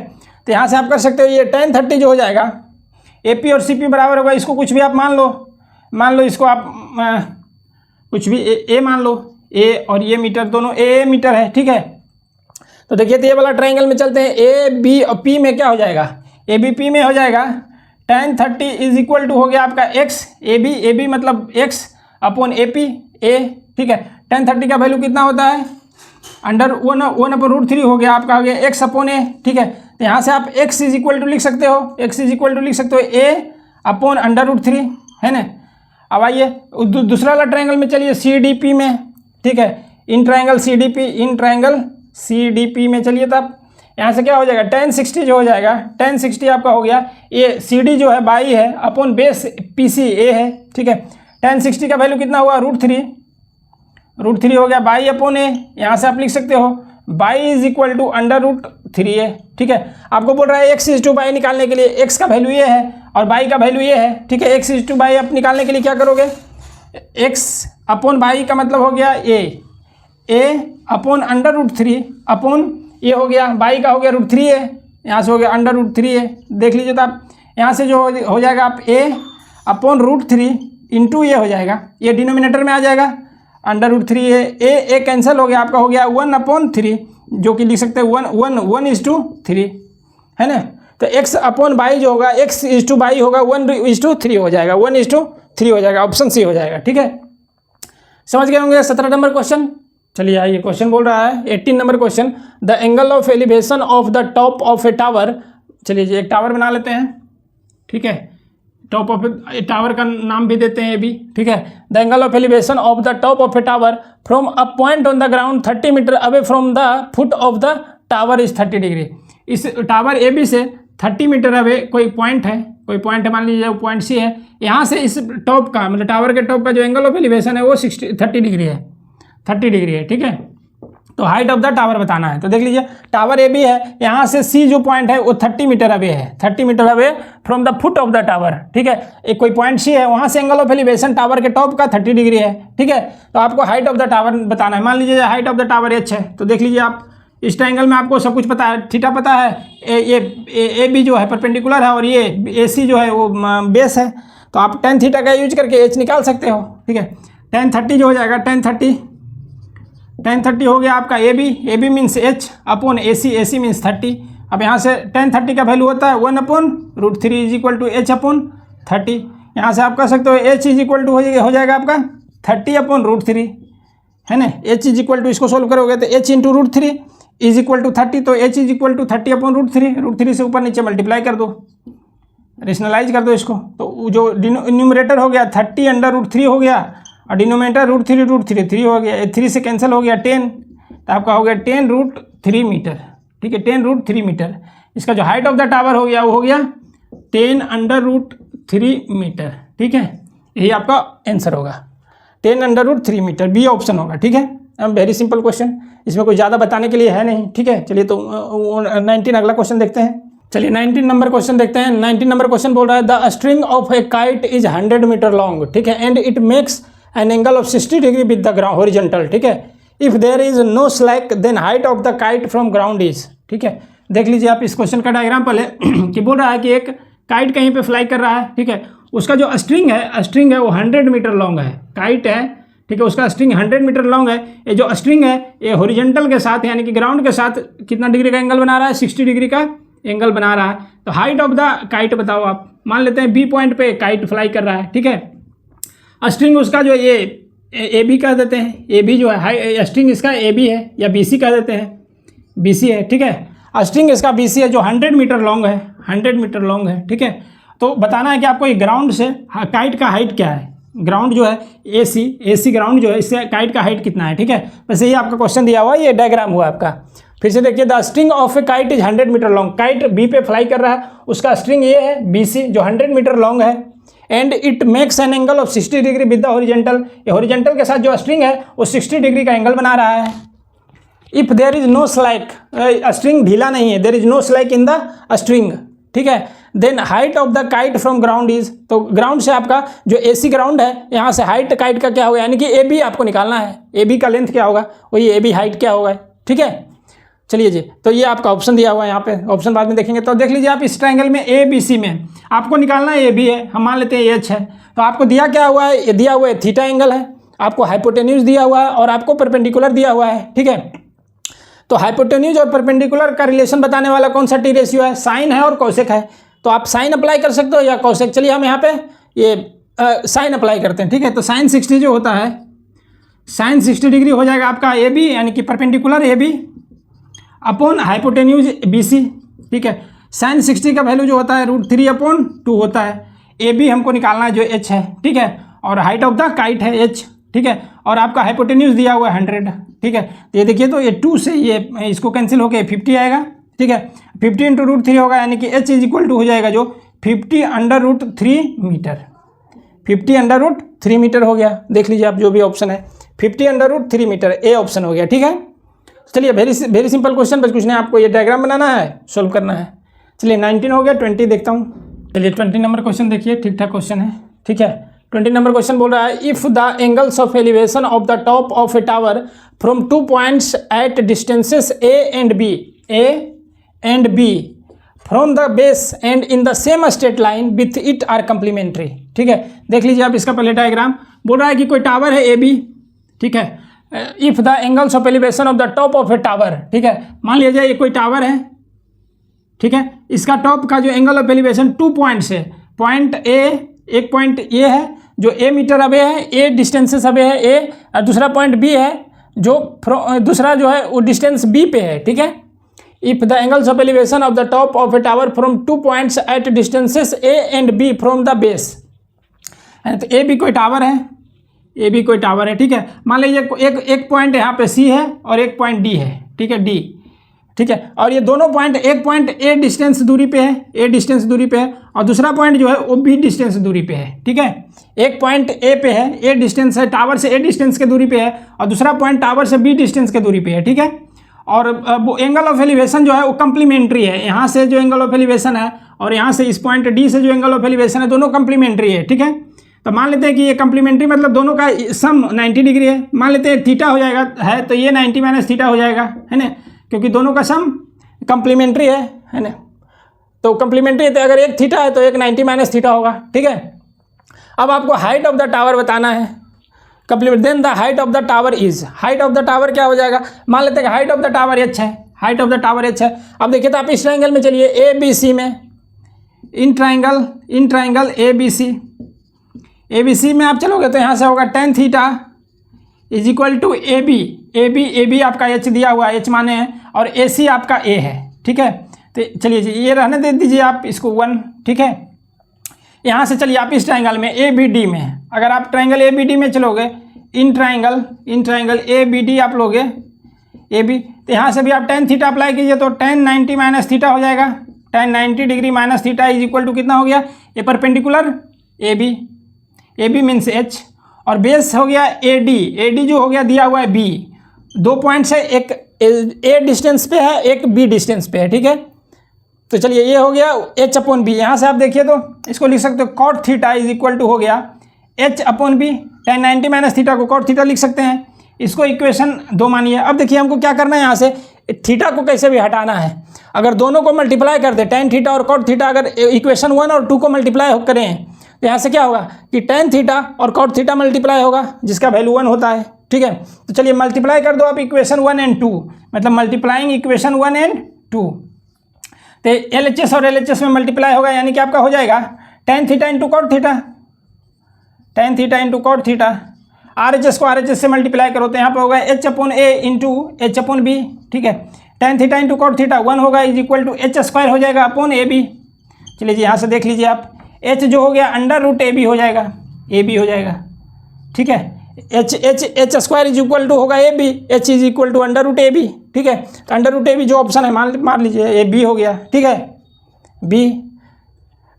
तो यहाँ से आप कर सकते हो ये tan 30 जो हो जाएगा, AP और CP बराबर होगा, इसको कुछ भी आप मान लो इसको आप कुछ भी A मान लो, A और ये मीटर दोनों A मीटर है, ठीक है। तो देखिए तो ये वाला ट्राइंगल में चलते हैं, A B और P में क्या हो जाएगा, ABP में हो जाएगा tan 30 इज इक्वल टू हो गया आपका x, AB मतलब x अपॉन AP A, ठीक है। tan 30 का वैल्यू कितना होता है, अंडर 1/√3 हो गया आपका, हो गया x अपॉन A, ठीक है। तो यहाँ से आप x इज इक्वल टू लिख सकते हो, x इज इक्वल टू लिख सकते हो A अपॉन अंडर√3, है ना। अब आइए दूसरा वाला ट्रायंगल में चलिए, CDP में, ठीक है, इन ट्रायंगल CDP में चलिए। तब यहाँ से क्या हो जाएगा, tan 60 जो हो जाएगा, tan 60 आपका हो गया, ये CD जो है बाई है अपॉन बेस PC A है, ठीक है। tan 60 का वैल्यू कितना हुआ, √3 हो गया बाई अपॉन A। यहाँ से आप लिख सकते हो बाई इज इक्वल टू अंडर√3A, ठीक है। आपको बोल रहा है x इज टू बाई निकालने के लिए, x का वैल्यू ये है और बाई का वैल्यू ये है, ठीक है। x इज टू बाई आप निकालने के लिए क्या करोगे, x अपॉन बाई का मतलब हो गया a अपॉन अंडर√3 अपॉन ये हो गया बाई का हो गया √3A, यहाँ से हो गया अंडर√3A। देख लीजिए, तो आप यहाँ से जो हो जाएगा आप a अपॉन √3 इंटू ये हो जाएगा, ये डिनोमिनेटर में आ जाएगा अंडर√3A, a कैंसिल हो गया, आपका हो गया 1/3, जो कि लिख सकते हैं 1:3, है ना। तो x अपॉन बाई जो होगा, x इज टू बाई होगा 1:3 हो जाएगा, 1:3 हो जाएगा, ऑप्शन सी हो जाएगा, ठीक है। समझ गए होंगे 17 नंबर क्वेश्चन। चलिए आइए, क्वेश्चन बोल रहा है 18 number question, the angle of elevation of the top of a tower. चलिए जी, एक टावर बना लेते हैं, ठीक है। टॉप ऑफ टावर का नाम भी देते हैं अभी, ठीक है। The angle of elevation of the top of a tower from a point on the ground 30 metre away from the foot of the tower is 30 degree. इस टावर AB से 30 मीटर अवे कोई पॉइंट है, मान लीजिए वो पॉइंट C है, यहाँ से इस टॉप का मतलब टावर के टॉप का जो एंगल ऑफ एलिवेशन है वो 30 डिग्री है, 30 डिग्री है, ठीक है। तो हाइट ऑफ द टावर बताना है। तो देख लीजिए, टावर AB है, यहाँ से C जो पॉइंट है वो 30 मीटर अवे है, 30 metre away from the foot of the tower, ठीक है। एक कोई पॉइंट C है, वहाँ से एंगल ऑफ एलिवेशन टावर के टॉप का 30 डिग्री है, ठीक है। तो आपको हाइट ऑफ द टावर बताना है। मान लीजिए height of the tower H है, तो देख लीजिए आप इस ट्रायंगल में आपको सब कुछ पता है, थीटा पता है, ये AB जो है परपेंडिकुलर है और ये AC जो है वो बेस है, तो आप tan थीटा का यूज करके H निकाल सकते हो, ठीक है। tan 30 जो हो जाएगा, tan 30 हो गया आपका AB means H upon AC means 30। अब यहाँ से tan 30 का वैल्यू होता है 1/√3 is equal to H upon 30। यहाँ से आप कह सकते हो H इज इक्वल टू हो जाएगा आपका 30/√3, है ना। H इज इक्वल टू, इसको सोल्व करोगे तो H into √3 is equal to 30, तो H इज इक्वल टू 30/√3, √3 से ऊपर नीचे मल्टीप्लाई कर दो, रेशनलाइज कर दो इसको। तो जो न्यूमरेटर हो गया 30 अंडर√3 हो गया और डिनोमिनेटर √3 हो गया, 3 से कैंसिल हो गया 10, तो आपका हो गया 10√3 मीटर, ठीक है, 10√3 मीटर। इसका जो हाइट ऑफ द टावर हो गया वो हो गया 10 अंडर√3 मीटर, ठीक है। यही आपका आंसर होगा 10 अंडर√3 मीटर, बी ऑप्शन होगा, ठीक है। वेरी सिंपल क्वेश्चन, इसमें कोई ज़्यादा बताने के लिए है नहीं, ठीक है। चलिए तो 19 अगला क्वेश्चन देखते हैं। चलिए 19 नंबर क्वेश्चन देखते हैं। 19 नंबर क्वेश्चन बोल रहा है the string of a kite is 100 metre long, ठीक है, and it makes an angle of 60 degree with the ground horizontal, ठीक है। If there is no slack then height of the kite from ground is, ठीक है। देख लीजिए आप, इस क्वेश्चन का डायग्राम पहले कि बोल रहा है कि एक काइट कहीं पे फ्लाई कर रहा है, ठीक है। उसका जो स्ट्रिंग है वो 100 मीटर लॉन्ग है, काइट है, ठीक है, उसका स्ट्रिंग 100 मीटर लॉन्ग है। ये जो स्ट्रिंग है ये हॉरिजॉन्टल के साथ यानी कि ग्राउंड के साथ कितना डिग्री का एंगल बना रहा है, 60 डिग्री का एंगल बना रहा है। तो हाइट ऑफ द काइट बताओ आप। मान लेते हैं B पॉइंट पे काइट फ्लाई कर रहा है, ठीक है। स्ट्रिंग उसका जो ये AB कह देते हैं, AB जो है स्ट्रिंग इसका AB है या BC कह देते हैं, BC है, ठीक है। स्ट्रिंग इसका BC है जो 100 मीटर लॉन्ग है, 100 मीटर लॉन्ग है, ठीक है। तो बताना है कि आपको ये ग्राउंड से काइट का हाइट क्या है, ग्राउंड जो है AC ग्राउंड जो है, इससे काइट का हाइट कितना है, ठीक है। वैसे ये आपका क्वेश्चन दिया हुआ है, ये डायग्राम हुआ आपका। फिर से देखिए, the string of a kite is 100 metre long, kite B पे फ्लाई कर रहा है, उसका स्ट्रिंग ये है BC जो 100 मीटर लॉन्ग है, and it makes an angle of 60 degree with the horizontal, ये हॉरिजॉन्टल के साथ जो स्ट्रिंग है वो 60 डिग्री का एंगल बना रहा है। If there is no slack, string ढीला नहीं है, there is no slack in the string, ठीक है, then height of the kite from ground is, तो ग्राउंड से आपका जो AC ग्राउंड है यहाँ से हाइट काइट का क्या होगा, यानी कि AB आपको निकालना है, AB का लेंथ क्या होगा, वही AB हाइट क्या होगा, ठीक है। चलिए जी, तो ये आपका ऑप्शन दिया हुआ है, यहाँ पे ऑप्शन बाद में देखेंगे। तो देख लीजिए आप, इस ट्रायंगल में ABC में आपको निकालना है AB है, हम मान लेते हैं H है, तो आपको दिया क्या हुआ है, ये दिया हुआ है थीटा एंगल है, आपको हाइपोटेन्यूज दिया हुआ है और आपको परपेंडिकुलर दिया हुआ है, ठीक है। तो हाइपोटेन्यूज और परपेंडिकुलर का रिलेशन बताने वाला कौन सा टी रेशियो है, साइन है और कौसेक है। तो आप साइन अप्लाई कर सकते हो या कौसेक। चलिए हम यहाँ पे ये साइन अप्लाई करते हैं, ठीक है। तो साइन 60 जो होता है, साइन 60 डिग्री हो जाएगा आपका ए बी, यानी कि perpendicular A B upon hypotenuse B C, ठीक है। साइन 60 का वैल्यू जो होता है √3/2 होता है। ए बी हमको निकालना है जो एच है, ठीक है, और हाइट ऑफ द काइट है एच, ठीक है, और आपका हाइपोटेन्यूज दिया हुआ है 100, ठीक है। तो ये देखिए, तो ये 2 से ये इसको कैंसिल होकर 50 आएगा, ठीक है। 50 × √3 होगा, यानी कि h = हो जाएगा जो 50/√3 मीटर। 50/√3 मीटर हो गया। देख लीजिए आप जो भी ऑप्शन है, 50/√3 मीटर ए ऑप्शन हो गया, ठीक है। चलिए वेरी सिंपल क्वेश्चन, बस कुछ नहीं, आपको ये डायग्राम बनाना है, सोल्व करना है। चलिए 19 हो गया, 20 देखता हूँ। चलिए 20 नंबर क्वेश्चन देखिए, ठीक ठाक क्वेश्चन है, ठीक है। 20 नंबर क्वेश्चन बोल रहा है, if the angles of elevation of the top of a tower from 2 points at distances a and b from the base and in the same straight line with it are complementary, ठीक है। देख लीजिए आप इसका पहले डायग्राम। बोल रहा है कि कोई टावर है ए बी, ठीक है। If the angles of elevation of the top of a tower, ठीक है, मान लिया जाए ये कोई टावर है, ठीक है। इसका टॉप का जो एंगल ऑफ एलिवेशन 2 पॉइंट्स है, पॉइंट ए, एक पॉइंट ए है जो ए मीटर अवे है, ए डिस्टेंसेस अवे है ए, और दूसरा पॉइंट बी है जो दूसरा जो है वो डिस्टेंस बी पे है, ठीक है। If the angles of elevation of the top of a tower from 2 points at distances a and b from the base, तो ए भी कोई टावर है, ए भी कोई टावर है, ठीक है। मान लीजिए एक पॉइंट यहाँ पे सी है और एक पॉइंट डी है, ठीक है, डी, ठीक है। और ये दोनों पॉइंट, एक पॉइंट ए डिस्टेंस दूरी पे है, ए डिस्टेंस दूरी पे है, और दूसरा पॉइंट जो है वो बी डिस्टेंस दूरी पे है, ठीक है। एक पॉइंट ए पे है, ए डिस्टेंस है, टावर से ए डिस्टेंस के दूरी पे है, और दूसरा पॉइंट टावर से बी डिस्टेंस के दूरी पे है, ठीक है। और वो एंगल ऑफ एलिवेशन जो है वो कंप्लीमेंट्री है, यहाँ से जो एंगल ऑफ एलिवेशन है और यहाँ से इस पॉइंट डी से जो एंगल ऑफ एलिवेशन है, दोनों कंप्लीमेंट्री है, ठीक है। तो मान लेते हैं कि ये कंप्लीमेंट्री मतलब दोनों का सम 90 डिग्री है। मान लेते हैं थीटा हो जाएगा, है तो ये 90 - थीटा हो जाएगा, है ना, क्योंकि दोनों का सम कंप्लीमेंट्री है ना। तो कंप्लीमेंट्री है तो अगर एक थीटा है तो एक 90 - थीटा होगा, ठीक है। अब आपको हाइट ऑफ द टावर बताना है, complement, then the height of the tower is, height of the tower क्या हो जाएगा, मान लेते हैं कि height of the tower H है, height of the tower H है। अब देखिए तो आप इस ट्राइंगल में चलिए, ए बी सी में, इन ट्राइंगल ए बी सी में आप चलोगे तो यहाँ से होगा tan थीटा = ए बी आपका एच दिया हुआ है, एच माने हैं, और ए सी आपका ए है, ठीक है। तो चलिए जी ये रहने दे दीजिए आप इसको 1, ठीक है। यहाँ से चलिए आप इस ट्राइंगल में ए बी डी में, अगर आप ट्राइंगल ए बी डी में चलोगे, in triangle A B D आप लोगे ए बी, तो यहाँ से भी आप tan थीटा अप्लाई कीजिए तो tan 90 - थीटा हो जाएगा। tan 90 डिग्री - थीटा = कितना हो गया, ये perpendicular A B means h, और बेस हो गया ए डी जो हो गया दिया हुआ है बी। 2 पॉइंट्स है, एक ए डिस्टेंस पे है, एक बी डिस्टेंस पे है, ठीक है। तो चलिए ये हो गया h/b। यहाँ से आप देखिए तो इसको लिख सकते हो cot थीटा = हो गया h/b। tan 90 - थीटा को cot थीटा लिख सकते हैं, इसको इक्वेशन 2 मानिए। अब देखिए हमको क्या करना है, यहाँ से थीटा को कैसे भी हटाना है। अगर दोनों को मल्टीप्लाई कर दे, tan थीटा और cot थीटा, अगर इक्वेशन 1 और 2 को मल्टीप्लाई करें तो यहाँ से क्या होगा कि tan थीटा और cot थीटा मल्टीप्लाई होगा, जिसका वैल्यू 1 होता है, ठीक है। तो चलिए मल्टीप्लाई कर दो आप इक्वेशन 1 और 2, मतलब मल्टीप्लाइंग इक्वेशन 1 और 2, तो LHS और LHS में मल्टीप्लाई होगा, यानी कि आपका हो जाएगा tan theta × cot theta, tan theta × cot theta. RHS को RHS से मल्टीप्लाई करो तो यहाँ पे होगा h/a × h/b, ठीक है। tan थीटा × cot थीटा 1 होगा h² हो जाएगा /ab। चलिए जी यहाँ से देख लीजिए आप, h जो हो गया √ab हो जाएगा, ab हो जाएगा, ठीक है। h² होगा ab, h √ab, ठीक है। तो √ab जो ऑप्शन है मान लीजिए ये b हो गया, ठीक है, b,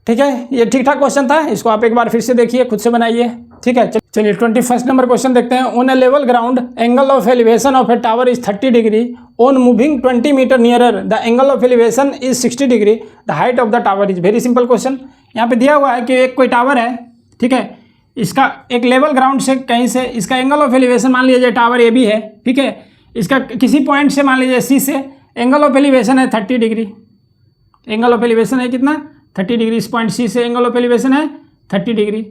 ठीक है। ये ठीक ठाक क्वेश्चन था, इसको आप एक बार फिर से देखिए, खुद से बनाइए, ठीक है। चलिए 21 नंबर क्वेश्चन देखते हैं। On a level ground angle of elevation of a tower is 30 degree, on moving 20 metre nearer the angle of elevation is 60 degree, the height of the tower is. Very simple question. यहाँ पे दिया हुआ है कि एक कोई टावर है, ठीक है, इसका एक लेवल ग्राउंड से कहीं से इसका एंगल ऑफ एलिवेशन मान लीजिए टावर ए बी है, ठीक है। इसका किसी पॉइंट से मान लीजिए सी से एंगल ऑफ एलिवेशन है 30 डिग्री, एंगल ऑफ एलिवेशन है कितना 30 डिग्री, इस पॉइंट सी से एंगल ऑफ एलिवेशन है 30 डिग्री।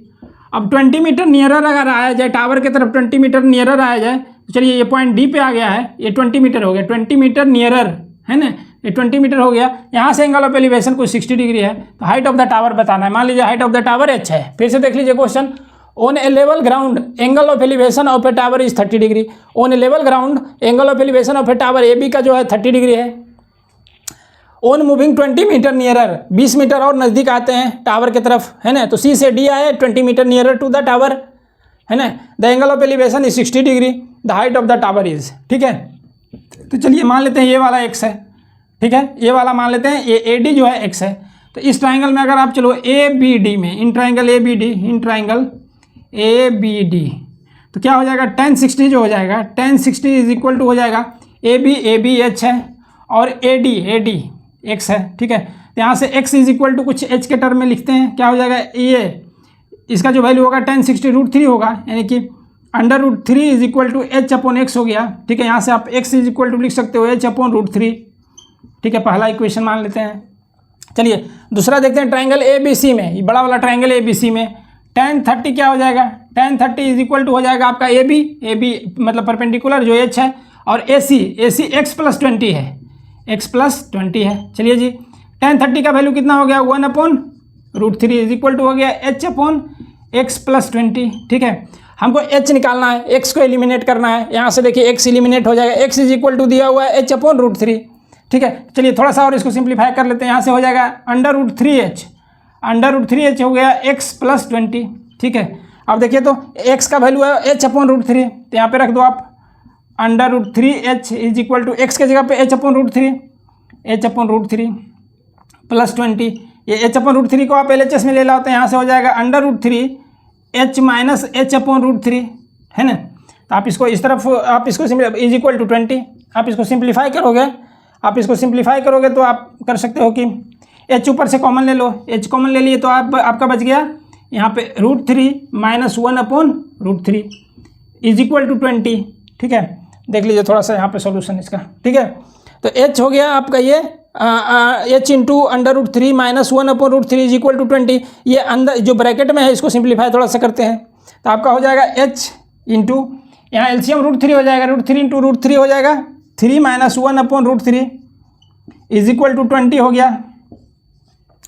अब 20 मीटर नियरर अगर आया जाए, टावर की तरफ 20 मीटर नियरर आया जाए तो चलिए ये पॉइंट डी पे आ गया है, ये 20 मीटर हो गया, 20 मीटर नियरर है ना, ये 20 मीटर हो गया। यहाँ से एंगल ऑफ एलिवेशन कुछ 60 डिग्री है, तो हाइट ऑफ द टावर बताना है। मान लीजिए height of the tower h है। फिर से देख लीजिए question, on a level ground angle of elevation of a tower is 30 degree. On a level ground angle of elevation of a tower A B का जो है 30 डिग्री है। On moving 20 metre nearer, 20 metre और नज़दीक आते हैं टावर की तरफ, है ना, तो सी से डी आए 20 metre nearer to the tower, है ना। The angle of elevation is 60 degree, the height of the tower is, ठीक है। तो चलिए मान लेते हैं ये वाला x है, ठीक है, ये वाला मान लेते हैं, ये ए डी जो है x है। तो इस ट्राइंगल में अगर आप चलो ए बी डी में, in triangle A B D, in triangle A B D, तो क्या हो जाएगा, tan 60 जो हो जाएगा, tan 60 इज इक्वल टू हो जाएगा ए बी एच है और ए डी x है, ठीक है। तो यहाँ से x इज इक्वल टू कुछ h के टर्म में लिखते हैं, क्या हो जाएगा, ये इसका जो वैल्यू होगा tan 60 √3 होगा, यानी कि √3 इज इक्वल टू h/x हो गया, ठीक है। यहाँ से आप x इज इक्वल टू लिख सकते हो h/√3, ठीक है। पहला इक्वेशन मान लेते हैं। चलिए दूसरा देखते हैं, ट्राइंगल ए बी सी में, ये बड़ा वाला ट्राइंगल ए बी सी में tan 30 क्या हो जाएगा, tan 30 इज इक्वल टू हो जाएगा आपका ए बी मतलब परपेंडिकुलर जो h है, और ए सी x+20 है, x+20 है। चलिए जी, tan 30 का वैल्यू कितना हो गया, 1/√3 इज इक्वल टू हो गया h/x+20, ठीक है। हमको h निकालना है, x को एलिमिनेट करना है। यहाँ से देखिए x एलिमिनेट हो जाएगा, x इज इक्वल टू दिया हुआ है h/√3, ठीक है। चलिए थोड़ा सा और इसको सिंप्लीफाई कर लेते हैं। यहाँ से हो जाएगा √3h हो गया x+20, ठीक है। अब देखिए तो x का वैल्यू है h/√3, तो यहाँ पे रख दो आप √3h is equal to x के जगह पे h/√3 +20, ये h/√3 को आप LHS में ले लाते हैं, यहाँ से हो जाएगा √3h - h/√3, है ना। तो आप इसको इस तरफ आप इसको इज इक्वल टू 20, आप इसको सिंप्लीफाई करोगे तो आप कर सकते हो कि h ऊपर से कॉमन ले लो, h कॉमन ले लिए तो आपका बच गया यहाँ पे √3 - 1/√3 इज इक्वल टू 20, ठीक है। देख लीजिए थोड़ा सा यहाँ पे सॉल्यूशन इसका, ठीक है। तो h हो गया आपका ये h into √3 - 1/√3 is equal to 20। ये अंदर जो ब्रैकेट में है इसको सिंप्लीफाई थोड़ा सा करते हैं, तो आपका हो जाएगा h इंटू, यहाँ एलसीएम √3 हो जाएगा, √3 इंटू √3 हो जाएगा 3 - 1/√3 इज इक्वल टू 20 हो गया,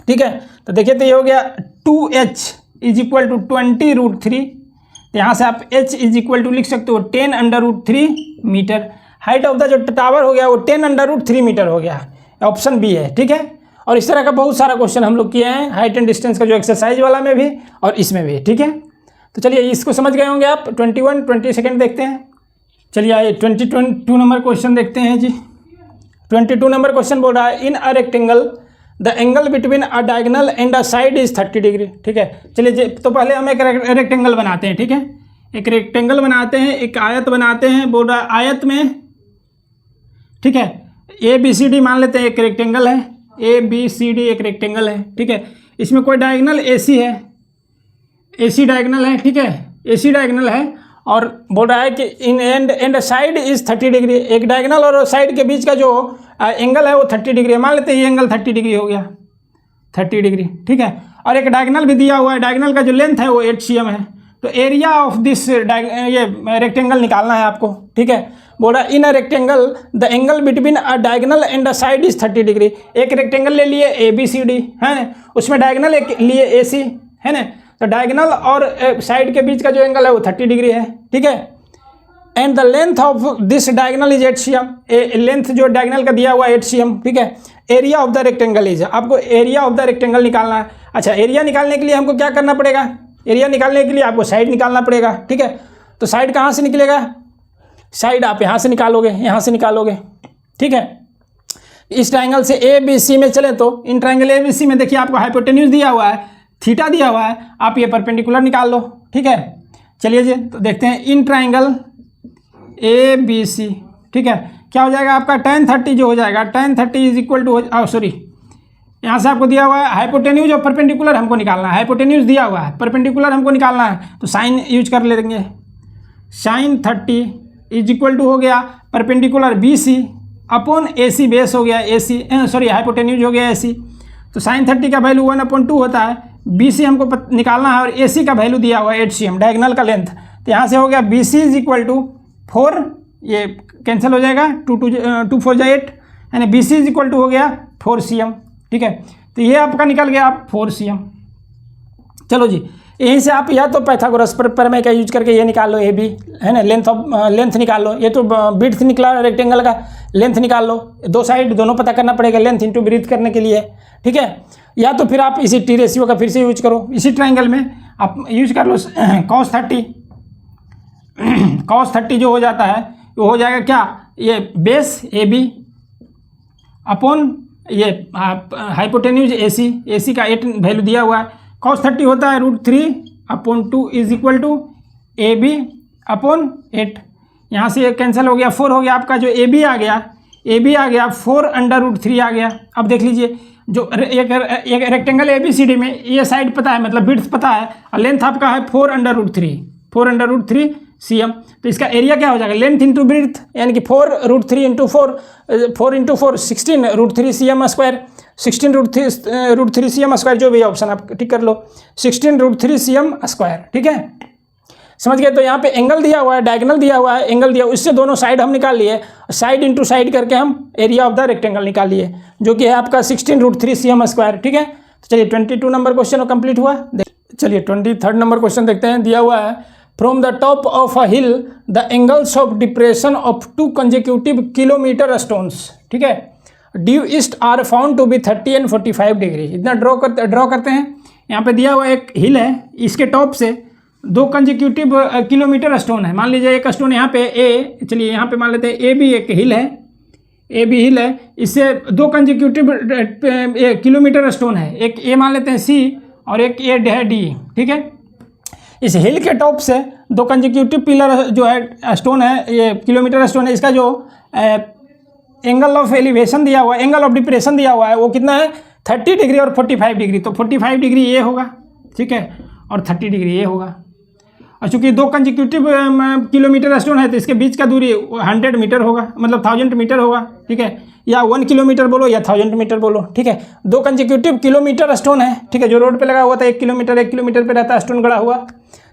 ठीक है। तो देखिए तो ये हो गया 2h इज इक्वल टू 20√3। तो यहाँ से आप h इज इक्वल टू लिख सकते हो 10√3 मीटर। हाइट ऑफ द जो टावर हो गया वो 10√3 मीटर हो गया, ऑप्शन बी है, ठीक है। और इस तरह का बहुत सारा क्वेश्चन हम लोग किए हैं हाइट एंड डिस्टेंस का, जो एक्सरसाइज वाला में भी और इसमें भी, ठीक है। तो चलिए इसको समझ गए होंगे आप। 22 देखते हैं। चलिए आइए 22 नंबर क्वेश्चन देखते हैं जी। 22 नंबर क्वेश्चन बोल रहा है, in a rectangle the angle between a diagonal and a side is 30 degree, ठीक है। चलिए जी, तो पहले हम एक रेक्टेंगल बनाते हैं, ठीक है। एक रेक्टेंगल बनाते हैं, एक आयत बनाते हैं, बोल रहा है आयत में, ठीक है। ABCD मान लेते हैं, एक रेक्टेंगल है, ABCD एक रेक्टेंगल है, ठीक है। इसमें कोई डायगोनल AC है, AC डायगोनल है, ठीक है, AC डायगोनल है। और बोल रहा है कि in and side is 30 degree, एक डायगोनल और साइड के बीच का जो एंगल है वो 30 डिग्री है। मान लेते हैं ये एंगल 30 डिग्री हो गया, 30 डिग्री, ठीक है। और एक डायगोनल भी दिया हुआ है, डायगोनल का जो लेंथ है वो 8 cm है। तो एरिया ऑफ दिस ये रेक्टेंगल निकालना है आपको, ठीक है। बोल रहा है in a rectangle the angle between a diagonal and a side is 30 degree. एक रेक्टेंगल ले लिए ABCD, है ना, उसमें डायगोनल एक लिए AC, है ना। तो डायगोनल और साइड के बीच का जो एंगल है वो 30 डिग्री है, ठीक है। And the length of this diagonal is 8 cm, length जो डायगोनल का दिया हुआ है 8 cm, ठीक है। Area of the rectangle is, आपको एरिया ऑफ द रेक्टेंगल निकालना है। अच्छा, एरिया निकालने के लिए हमको क्या करना पड़ेगा, एरिया निकालने के लिए आपको साइड निकालना पड़ेगा, ठीक है। तो साइड कहाँ से निकलेगा, साइड आप यहाँ से निकालोगे, यहाँ से निकालोगे, ठीक है। इस ट्राइंगल से ABC में चले तो इन ट्राइंगल ABC में देखिए आपको हाइपोटेन्यूज दिया हुआ है, थीटा दिया हुआ है, आप ये परपेंडिकुलर निकाल लो, ठीक है। चलिए जी, तो देखते हैं इन ट्राइंगल ABC, ठीक है। क्या हो जाएगा आपका tan 30 जो हो जाएगा, tan 30 is equal to, sorry यहाँ से आपको दिया हुआ है हाइपोटेन्यूज और परपेंडिकुलर हमको निकालना है। हाइपोटेन्यूज दिया हुआ है, परपेंडिकुलर हमको निकालना है, तो साइन यूज कर लेंगे। sin 30 इज इक्वल टू हो गया perpendicular BC upon AC, base हो गया AC, सॉरी हाइपोटेन्यूज हो गया AC। तो sin 30 का वैल्यू 1/2 होता है, BC हमको निकालना है और AC का वैल्यू दिया हुआ है 8 cm, डायगोनल का लेंथ। तो यहाँ से हो गया BC इज इक्वल टू 4, ये कैंसिल हो जाएगा, 2 4 जा 8, यानी BC इज इक्वल टू हो गया 4 cm। ठीक है, तो ये आपका निकल गया आप 4 cm। चलो जी, यहीं से आप या तो पाइथागोरस प्रमेय का यूज करके ये निकाल लो, AB है ना, लेंथ निकाल लो। ये तो ब्रीथ निकला रेक्टेंगल का, लेंथ निकाल लो। दो साइड दोनों पता करना पड़ेगा लेंथ इंटू ब्रीथ करने के लिए। ठीक है, या तो फिर आप इसी T रेशियो का फिर से यूज करो। इसी ट्राइंगल में आप यूज कर लो cos 30। cos 30 जो हो जाता है वो हो जाएगा क्या, ये बेस AB अपॉन ये हाइपोटेन्यूज AC का 8 वैल्यू दिया हुआ है। cos 30 होता है √3/2 is equal to AB upon 8। यहाँ से ये कैंसिल हो गया, 4 हो गया आपका, जो AB आ गया 4/√3 आ गया। अब देख लीजिए, जो एक रेक्टेंगल ABCD में ये साइड पता है, मतलब विड्थ पता है, और लेंथ आपका है 4√3 cm। तो इसका एरिया क्या हो जाएगा, लेंथ इंटू ब्रीथ, यानी कि 4√3 into 4 16√3 cm square, 16√3 cm square, जो भी ऑप्शन आप टिक कर लो, 16√3 cm स्क्वायर। ठीक है, समझ गए। तो यहाँ पे एंगल दिया हुआ है, डायगोनल दिया हुआ है, एंगल दिया, उससे दोनों साइड हम निकाल लिए, साइड इंटू साइड करके हम एरिया ऑफ द रेक्टेंगल निकाल लिए, जो कि है आपका 16√3 cm स्क्वायर। ठीक है, तो चलिए 22 नंबर क्वेश्चन कंप्लीट हुआ। चलिए 23rd नंबर क्वेश्चन देखते हैं। दिया हुआ है, from the top of a hill the angles of depression of 2 consecutive kilometre stones, ठीक है, due east are found to be 30 and 45 degree. इतना ड्रॉ करते हैं। यहाँ पे दिया हुआ एक हिल है, इसके टॉप से 2 कंसेक्यूटिव किलोमीटर स्टोन है। मान लीजिए एक स्टोन यहाँ पे ए, चलिए यहाँ पे मान लेते हैं AB एक हिल है, AB हिल है, इससे 2 कंसेक्यूटिव किलोमीटर स्टोन है। एक ए मान लेते हैं C और एक ए है D। ठीक है, इस हिल के टॉप से 2 कंसेक्यूटिव पिलर जो है स्टोन है, ये किलोमीटर स्टोन है, इसका जो एंगल ऑफ एलिवेशन दिया हुआ है, एंगल ऑफ डिप्रेशन दिया हुआ है, वो कितना है 30 डिग्री और 45 डिग्री। तो 45 डिग्री ये होगा, ठीक है, और 30 डिग्री ये होगा। और चूंकि 2 कंसेक्यूटिव किलोमीटर स्टोन है तो इसके बीच का दूरी 100 मीटर होगा, मतलब 1000 मीटर होगा। ठीक है, या 1 किलोमीटर बोलो या 1000 मीटर बोलो। ठीक है, 2 कंसेक्यूटिव किलोमीटर स्टोन है। ठीक है, जो रोड पे लगा हुआ था 1 किलोमीटर पे रहता है स्टोन गड़ा हुआ।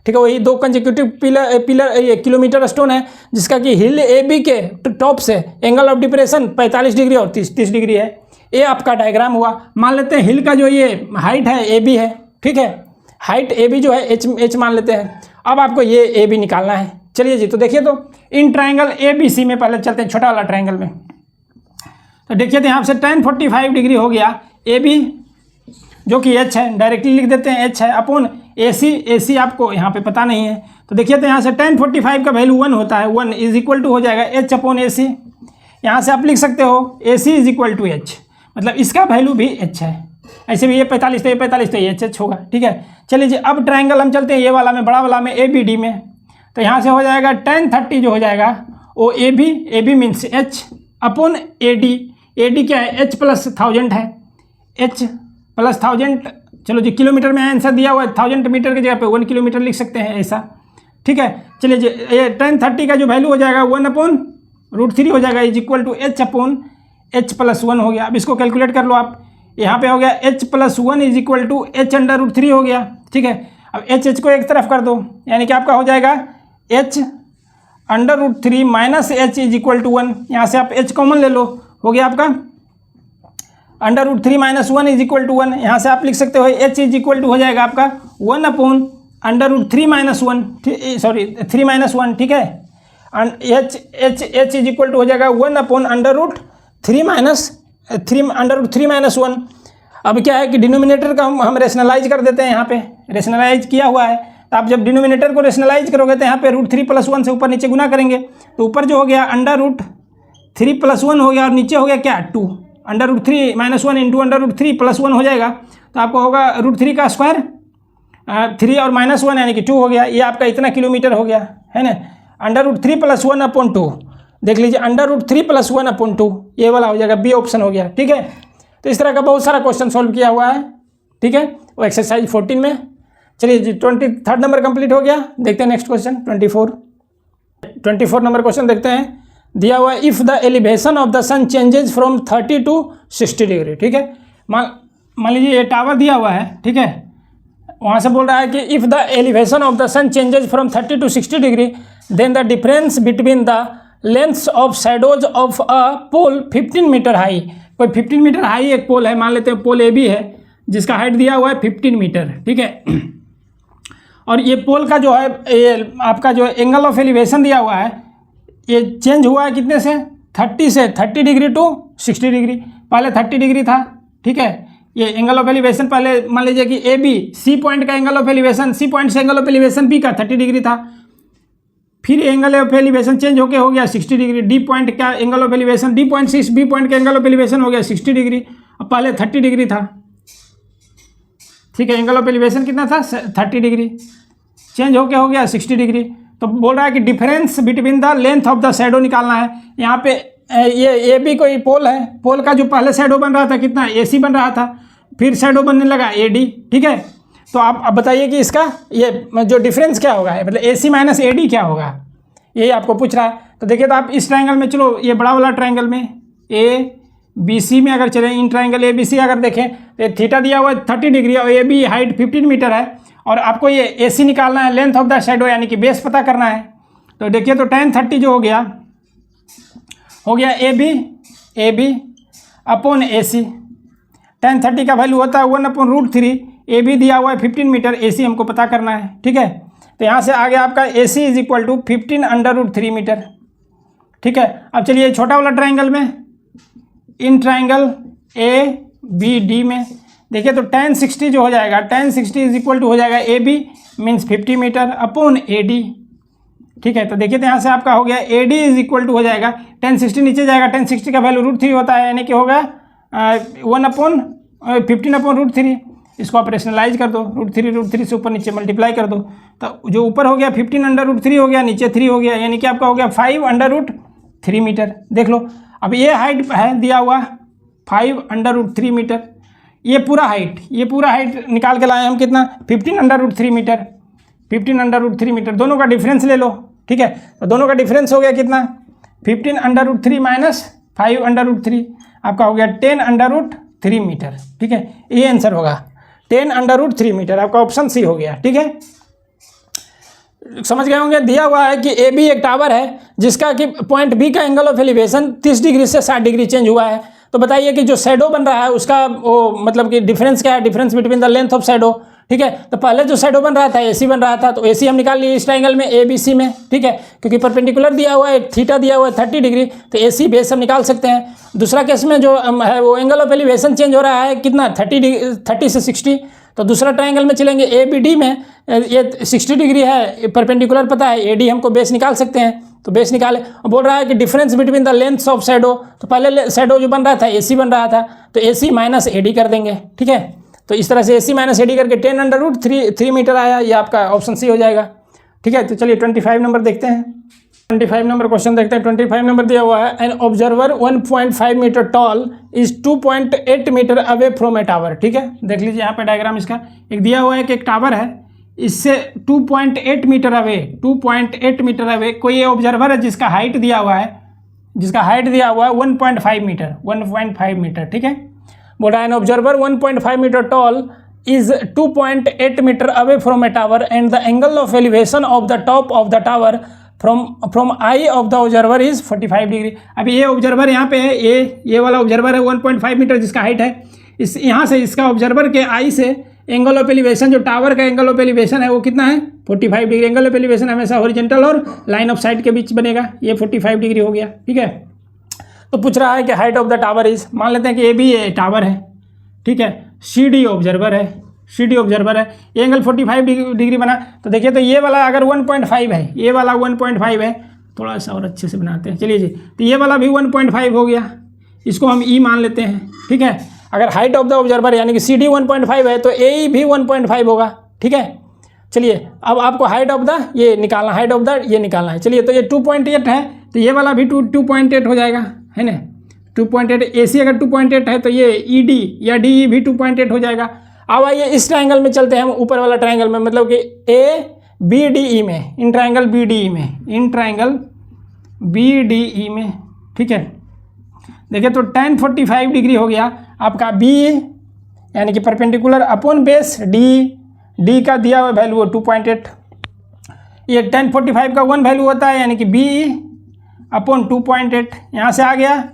ठीक है, वही 2 कंसेक्यूटिव पिलर ये किलोमीटर स्टोन है, जिसका कि हिल AB के टॉप से एंगल ऑफ डिप्रेशन 45 डिग्री और 30 डिग्री है। ये आपका डायग्राम हुआ। मान लेते हैं हिल का जो ये हाइट है AB है। ठीक है, हाइट AB जो है H मान लेते हैं। अब आपको ये AB निकालना है। चलिए जी, तो देखिए, तो इन ट्राइंगल ABC में पहले चलते हैं, छोटा वाला ट्राइंगल में। तो देखिए, तो यहाँ से tan 45 डिग्री हो गया AB, जो कि H है, डायरेक्टली लिख देते हैं H है, अपॉन AC आपको यहाँ पे पता नहीं है। तो देखिए, तो यहाँ से tan 45 का वैल्यू 1 होता है, 1 इज इक्वल टू हो जाएगा H अपॉन AC। यहाँ से आप लिख सकते हो AC is equal to H, मतलब इसका वैल्यू भी H है। ऐसे भी ये 45 तो ये 45 तो ये H होगा। ठीक है, चलिए जी, अब ट्राइंगल हम चलते हैं ये वाला में, बड़ा वाला में ABD में। तो यहाँ से हो जाएगा tan 30 जो हो जाएगा वो AB means H upon AD क्या है, H प्लस 1000 है, H प्लस 1000। चलो जी, किलोमीटर में आंसर दिया हुआ है, 1000 मीटर की जगह पे 1 किलोमीटर लिख सकते हैं ऐसा। ठीक है, चलिए जी, ये tan 30 का जो वैल्यू हो जाएगा 1 अपॉन √3 हो जाएगा, is equal to H upon H plus 1 हो गया। अब इसको कैलकुलेट कर लो आप। यहाँ पे हो गया H plus 1 is equal to H under √3 हो गया। ठीक है, अब H को एक तरफ कर दो, यानी कि आपका हो जाएगा H under √3 minus H is equal to 1। यहाँ से आप H कॉमन ले लो, हो गया आपका under √3 minus 1 is equal to 1। यहाँ से आप लिख सकते हो H इज इक्वल टू हो जाएगा आपका 1 upon under √3 minus 1, sorry 3 minus 1। ठीक है, H इज इक्वल टू हो जाएगा 1 अपॉन अंडर √3 माइनस 1। अब क्या है कि डिनोमिनेटर का हम रेशनलाइज कर देते हैं, यहाँ पे रेशनलाइज किया हुआ है। तो आप जब डिनोमिनेटर को रेशनलाइज करोगे तो यहाँ पे √3 प्लस 1 से ऊपर नीचे गुना करेंगे, तो ऊपर जो हो गया अंडर √3 प्लस 1 हो गया, और नीचे हो गया क्या 2 under √3 minus 1 into under √3 plus 1 हो जाएगा। तो आपको होगा √3 का स्क्वायर 3 और माइनस 1 यानी कि 2 हो गया। ये आपका इतना किलोमीटर हो गया है ना, अंडर √3 प्लस 1 अपॉन 2। देख लीजिए, अंडर √3 प्लस 1 अपॉन 2 ये वाला हो जाएगा, बी ऑप्शन हो गया। ठीक है, तो इस तरह का बहुत सारा क्वेश्चन सॉल्व किया हुआ है। ठीक है, वो एक्सरसाइज 14 में। चलिए जी, 23rd नंबर कंप्लीट हो गया। देखते हैं नेक्स्ट क्वेश्चन 24 नंबर क्वेश्चन देखते हैं। दिया हुआ if the elevation of the sun changes from 30 to 60 degree. ठीक है, मान लीजिए ये टावर दिया हुआ है। ठीक है, वहाँ से बोल रहा है कि if the elevation of the sun changes from 30 to 60 degree then the difference between the lengths of shadows of a pole 15 metre high. कोई 15 मीटर हाई एक पोल है, मान लेते हैं पोल ए बी है जिसका हाइट दिया हुआ है 15 मीटर, ठीक है। और ये पोल का जो है ये आपका जो एंगल ऑफ एलिवेशन दिया हुआ है ये चेंज हुआ है कितने से 30 डिग्री टू 60 डिग्री। पहले 30 डिग्री था, ठीक है। ये एंगल ऑफ एलिवेशन पहले मान लीजिए कि ए बी सी पॉइंट का angle of elevation, C point से एंगल ऑफ एलिवेशन बी का 30 डिग्री था। फिर एंगल ऑफ एलिवेशन चेंज होकर हो गया 60 डिग्री। डी पॉइंट का angle of elevation, D point से बी पॉइंट का एंगल ऑफ एलिवेशन हो गया 60 डिग्री। अब पहले 30 डिग्री था, ठीक है। एंगल ऑफ एलिवेशन कितना था 30 डिग्री, चेंज होके हो गया 60 डिग्री। तो बोल रहा है कि difference between the length of the shadow निकालना है। यहाँ पे ये ए बी कोई पोल है, पोल का जो पहले शैडो बन रहा था कितना ए सी बन रहा था, फिर शैडो बनने लगा ए डी, ठीक है। तो आप अब बताइए कि इसका ये जो डिफरेंस क्या होगा, मतलब ए सी माइनस ए डी क्या होगा, यही आपको पूछ रहा है। तो देखिए तो आप इस ट्राइंगल में, चलो ये बड़ा वाला ट्राइंगल में ए बी सी में अगर चलें, इन ट्राइंगल ए बी सी अगर देखें तो थीटा दिया हुआ है 30 डिग्री और ए बी हाइट 15 मीटर है और आपको ये ए सी निकालना है, लेंथ ऑफ द शैडो यानी कि बेस पता करना है। तो देखिए तो tan 30 जो हो गया A B upon A C. tan 30 का वैल्यू होता है 1/√3। ए बी दिया हुआ है 15 मीटर, ए सी हमको पता करना है, ठीक है। तो यहाँ से आगे आपका A C is equal to 15/√3 metre, ठीक है। अब चलिए छोटा वाला ट्राइंगल में, in triangle A B D में देखिए तो tan 60 जो हो जाएगा, tan 60 इज इक्वल टू हो जाएगा A B means 50 metre upon A D, ठीक है। तो देखिए तो यहाँ से आपका हो गया A D is equal to हो जाएगा tan 60 नीचे जाएगा, tan 60 का वैल्यू √3 होता है यानी कि होगा 1/15/√3। इसको ऑपरेशनलाइज कर दो, √3 से ऊपर नीचे मल्टीप्लाई कर दो। तो जो ऊपर हो गया 15/√3 हो गया, नीचे 3 हो गया, यानी कि आपका हो गया 5/√3 मीटर। देख लो अब ये हाइट है दिया हुआ 5/√3 मीटर, ये पूरा हाइट निकाल के लाए हम कितना 15/√3 मीटर, 15/√3 मीटर। दोनों का डिफरेंस ले लो, ठीक है। तो दोनों का डिफरेंस हो गया कितना 15/√3 माइनस 5/√3, आपका हो गया 10/√3 मीटर, ठीक है। ये आंसर होगा 10/√3 मीटर, आपका ऑप्शन सी हो गया, ठीक है। समझ गए होंगे। दिया हुआ है कि ए बी एक टावर है जिसका कि पॉइंट बी का एंगल ऑफ एलिवेशन 30 डिग्री से 60 डिग्री चेंज हुआ है। तो बताइए कि जो शैडो बन रहा है उसका वो मतलब कि डिफरेंस क्या है, difference between the length of shadow, ठीक है। तो पहले जो शैडो बन रहा था एसी बन रहा था, तो एसी हम निकाल लिए इस ट्राइंगल में ए बी सी में, ठीक है। क्योंकि परपेंडिकुलर दिया हुआ है, थीटा दिया हुआ है 30 डिग्री, तो एसी बेस हम निकाल सकते हैं। दूसरा केस में जो है वो एंगल ऑफ एलिवेशन चेंज हो रहा है कितना 30 से 60। तो दूसरा ट्राइंगल में चलेंगे ए बी डी में, ये 60 डिग्री है, परपेंडिकुलर पता है, ए डी हमको बेस निकाल सकते हैं, तो बेस निकाले। बोल रहा है कि difference between the lengths of shadow, तो पहले शैडो जो बन रहा था एसी बन रहा था, तो एसी माइनस ए डी कर देंगे, ठीक है। तो इस तरह से एसी माइनस ए डी करके 10/√3 मीटर आया, ये आपका ऑप्शन सी हो जाएगा, ठीक है। तो चलिए 25 नंबर देखते हैं। 25 नंबर क्वेश्चन देखते हैं। 25 नंबर दिया हुआ है, an observer 1.5 metre tall is 2.8 metre away from a tower, ठीक है। देख लीजिए यहाँ पे डायग्राम इसका एक दिया हुआ है कि एक टावर है, इससे 2.8 मीटर अवे, 2.8 मीटर अवे कोई ये ऑब्जर्वर है जिसका हाइट दिया हुआ है, 1.5 मीटर, ठीक है। बोल रहा है an observer 1.5 metre tall is 2.8 metre away from a tower and the angle of elevation of the top of the tower from eye of the observer is 45 degree. अभी ये ऑब्जर्वर यहाँ पे है, ये वाला ऑब्जर्वर है 1.5 मीटर जिसका हाइट है, इस यहाँ से इसका ऑब्जर्वर के आई से एंगल ऑफ एलिवेशन, जो टावर का एंगल ऑफ एलिवेशन है वो कितना है 45 डिग्री। एंगल ऑफ एलिवेशन हमेशा हॉरिजॉन्टल और लाइन ऑफ साइट के बीच बनेगा, ये 45 डिग्री हो गया, ठीक है। तो पूछ रहा है कि height of the tower is, मान लेते हैं कि ए भी ये टावर है, ठीक है, सी डी ऑब्जर्वर है, ये एंगल 45 डिग्री बना। तो देखिए तो ये वाला अगर 1.5 है, ये वाला 1.5 है, थोड़ा सा और अच्छे से बनाते हैं, चलिए जी। तो ये वाला भी 1.5 हो गया, इसको हम ई मान लेते हैं, ठीक है। अगर हाइट ऑफ द ऑब्जर्वर यानी कि सी डी 1.5 है तो ए भी 1.5 होगा, ठीक है। चलिए अब आपको हाइट ऑफ द ये निकालना, है। चलिए तो ये 2.8 है, तो ये वाला भी 2.8 हो जाएगा, है ना। 2.8 ए सी अगर 2.8 है तो ये ई डी या डी ई भी 2.8 हो जाएगा। अब आइए इस ट्राइंगल में चलते हैं हम, ऊपर वाला ट्राइंगल में, मतलब कि ए बी डी ई में, in triangle B D E में, ठीक है। देखिए तो tan 45 डिग्री हो गया आपका बी यानी कि परपेंडिकुलर अपॉन बेस डी का दिया हुआ वैल्यू 2.8, ये tan 45 का 1 वैल्यू होता है, यानी कि BE अपॉन 2.8, यहाँ से आ गया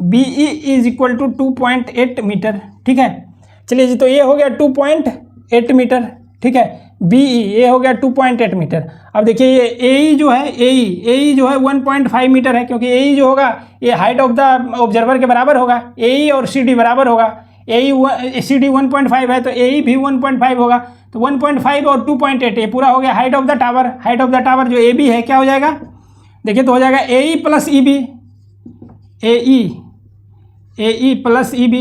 BE is equal to 2.8 metre. ठीक है, चलिए जी, तो ये हो गया 2.8 मीटर। ठीक है, BE ये हो गया 2.8 मीटर। अब देखिए ये AE जो है, AE जो है 1.5 मीटर है, क्योंकि AE जो होगा ये हाइट ऑफ द ऑब्जर्वर के बराबर होगा। AE और CD बराबर होगा। CD 1.5 है तो AE भी 1.5 होगा, तो 1.5 और 2.8 ये पूरा हो गया height of the tower. Height of the tower जो AB है क्या हो जाएगा, देखिए तो हो जाएगा AE plus EB, AE plus EB,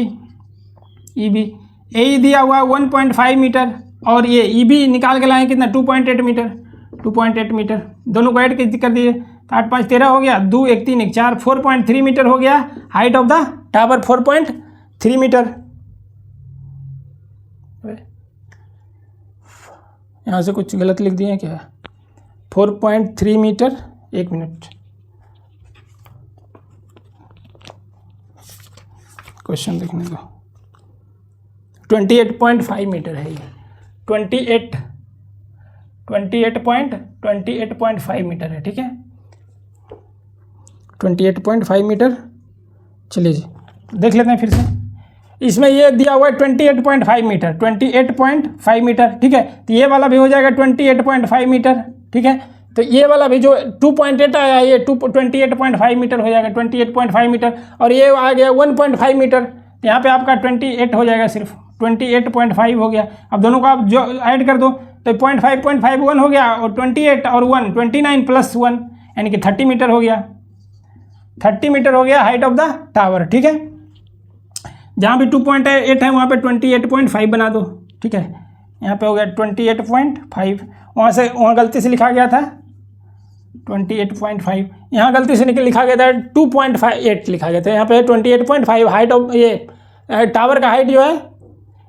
AE दिया हुआ 1.5 मीटर और ये EB निकाल के लाए कितना 2.8 मीटर, 2.8 मीटर। दोनों को ऐड कर दिए तो 8 5 13 हो गया, 2 1 3 1 4, 4.3 मीटर हो गया height of the tower, 4.3 metre. यहाँ से कुछ गलत लिख दिए क्या, 4.3 मीटर। 1 मिनट, क्वेश्चन देखने दो। 28.5 मीटर है ये, 28.5 मीटर है। ठीक है, 28.5 मीटर। चलिए जी देख लेते हैं फिर से। इसमें ये दिया हुआ है 28.5 मीटर, 28.5 मीटर। ठीक है, तो ये वाला भी हो जाएगा 28.5 मीटर। ठीक है, तो ये वाला भी जो 2.8 आया है ये 28.5 मीटर हो जाएगा, 28.5 मीटर। और ये आ गया 1.5 मीटर, तो यहाँ पे आपका 28 हो जाएगा, सिर्फ 28.5 हो गया। अब दोनों को आप जो ऐड कर दो तो 0.5 1 हो गया, और 28 और 1 29 प्लस 1 यानी कि 30 मीटर हो गया। 30 मीटर हो गया हाइट ऑफ द टावर। ठीक है, जहाँ भी 2.8 है वहाँ पे 28.5 बना दो। ठीक है, यहाँ पे हो गया 28.5, वहाँ गलती से लिखा गया था 28.5, यहाँ गलती से लिखा गया था 2.58 लिखा गया था, यहाँ पे 28.5 हाइट ऑफ ये टावर का हाइट जो है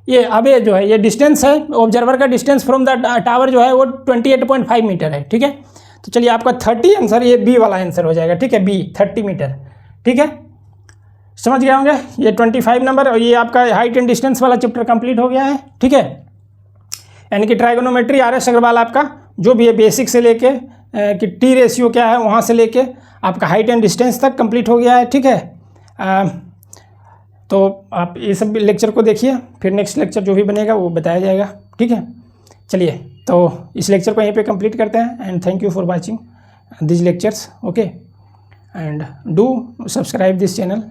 ये, अब ये जो है ये डिस्टेंस है ऑब्जर्वर का, डिस्टेंस फ्रॉम द टावर जो है वो 28.5 मीटर है। ठीक है, तो चलिए आपका 30 आंसर, ये बी वाला आंसर हो जाएगा। ठीक है, बी 30 मीटर। ठीक है, समझ गए होंगे। ये 25 नंबर और ये आपका हाइट एंड डिस्टेंस वाला चैप्टर कंप्लीट हो गया है। ठीक है, यानी कि ट्राइगोनोमेट्री RS अग्रवाल आपका जो भी है बेसिक से लेके कि T रेशियो क्या है वहाँ से लेके आपका हाइट एंड डिस्टेंस तक कंप्लीट हो गया है। ठीक है, तो आप ये सब लेक्चर को देखिए, फिर नेक्स्ट लेक्चर जो भी बनेगा वो बताया जाएगा। ठीक है, चलिए तो इस लेक्चर को यहीं पे कंप्लीट करते हैं। And thank you for watching this lectures. Okay, and do subscribe this channel,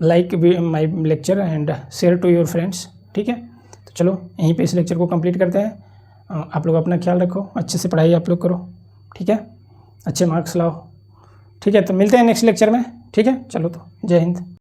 like my lecture and share to your friends. ठीक है, तो चलो यहीं पे इस लेक्चर को कंप्लीट करते हैं। आप लोग अपना ख्याल रखो, अच्छे से पढ़ाई आप लोग करो। ठीक है, अच्छे मार्क्स लाओ। ठीक है, तो मिलते हैं नेक्स्ट लेक्चर में। ठीक है, चलो तो जय हिंद।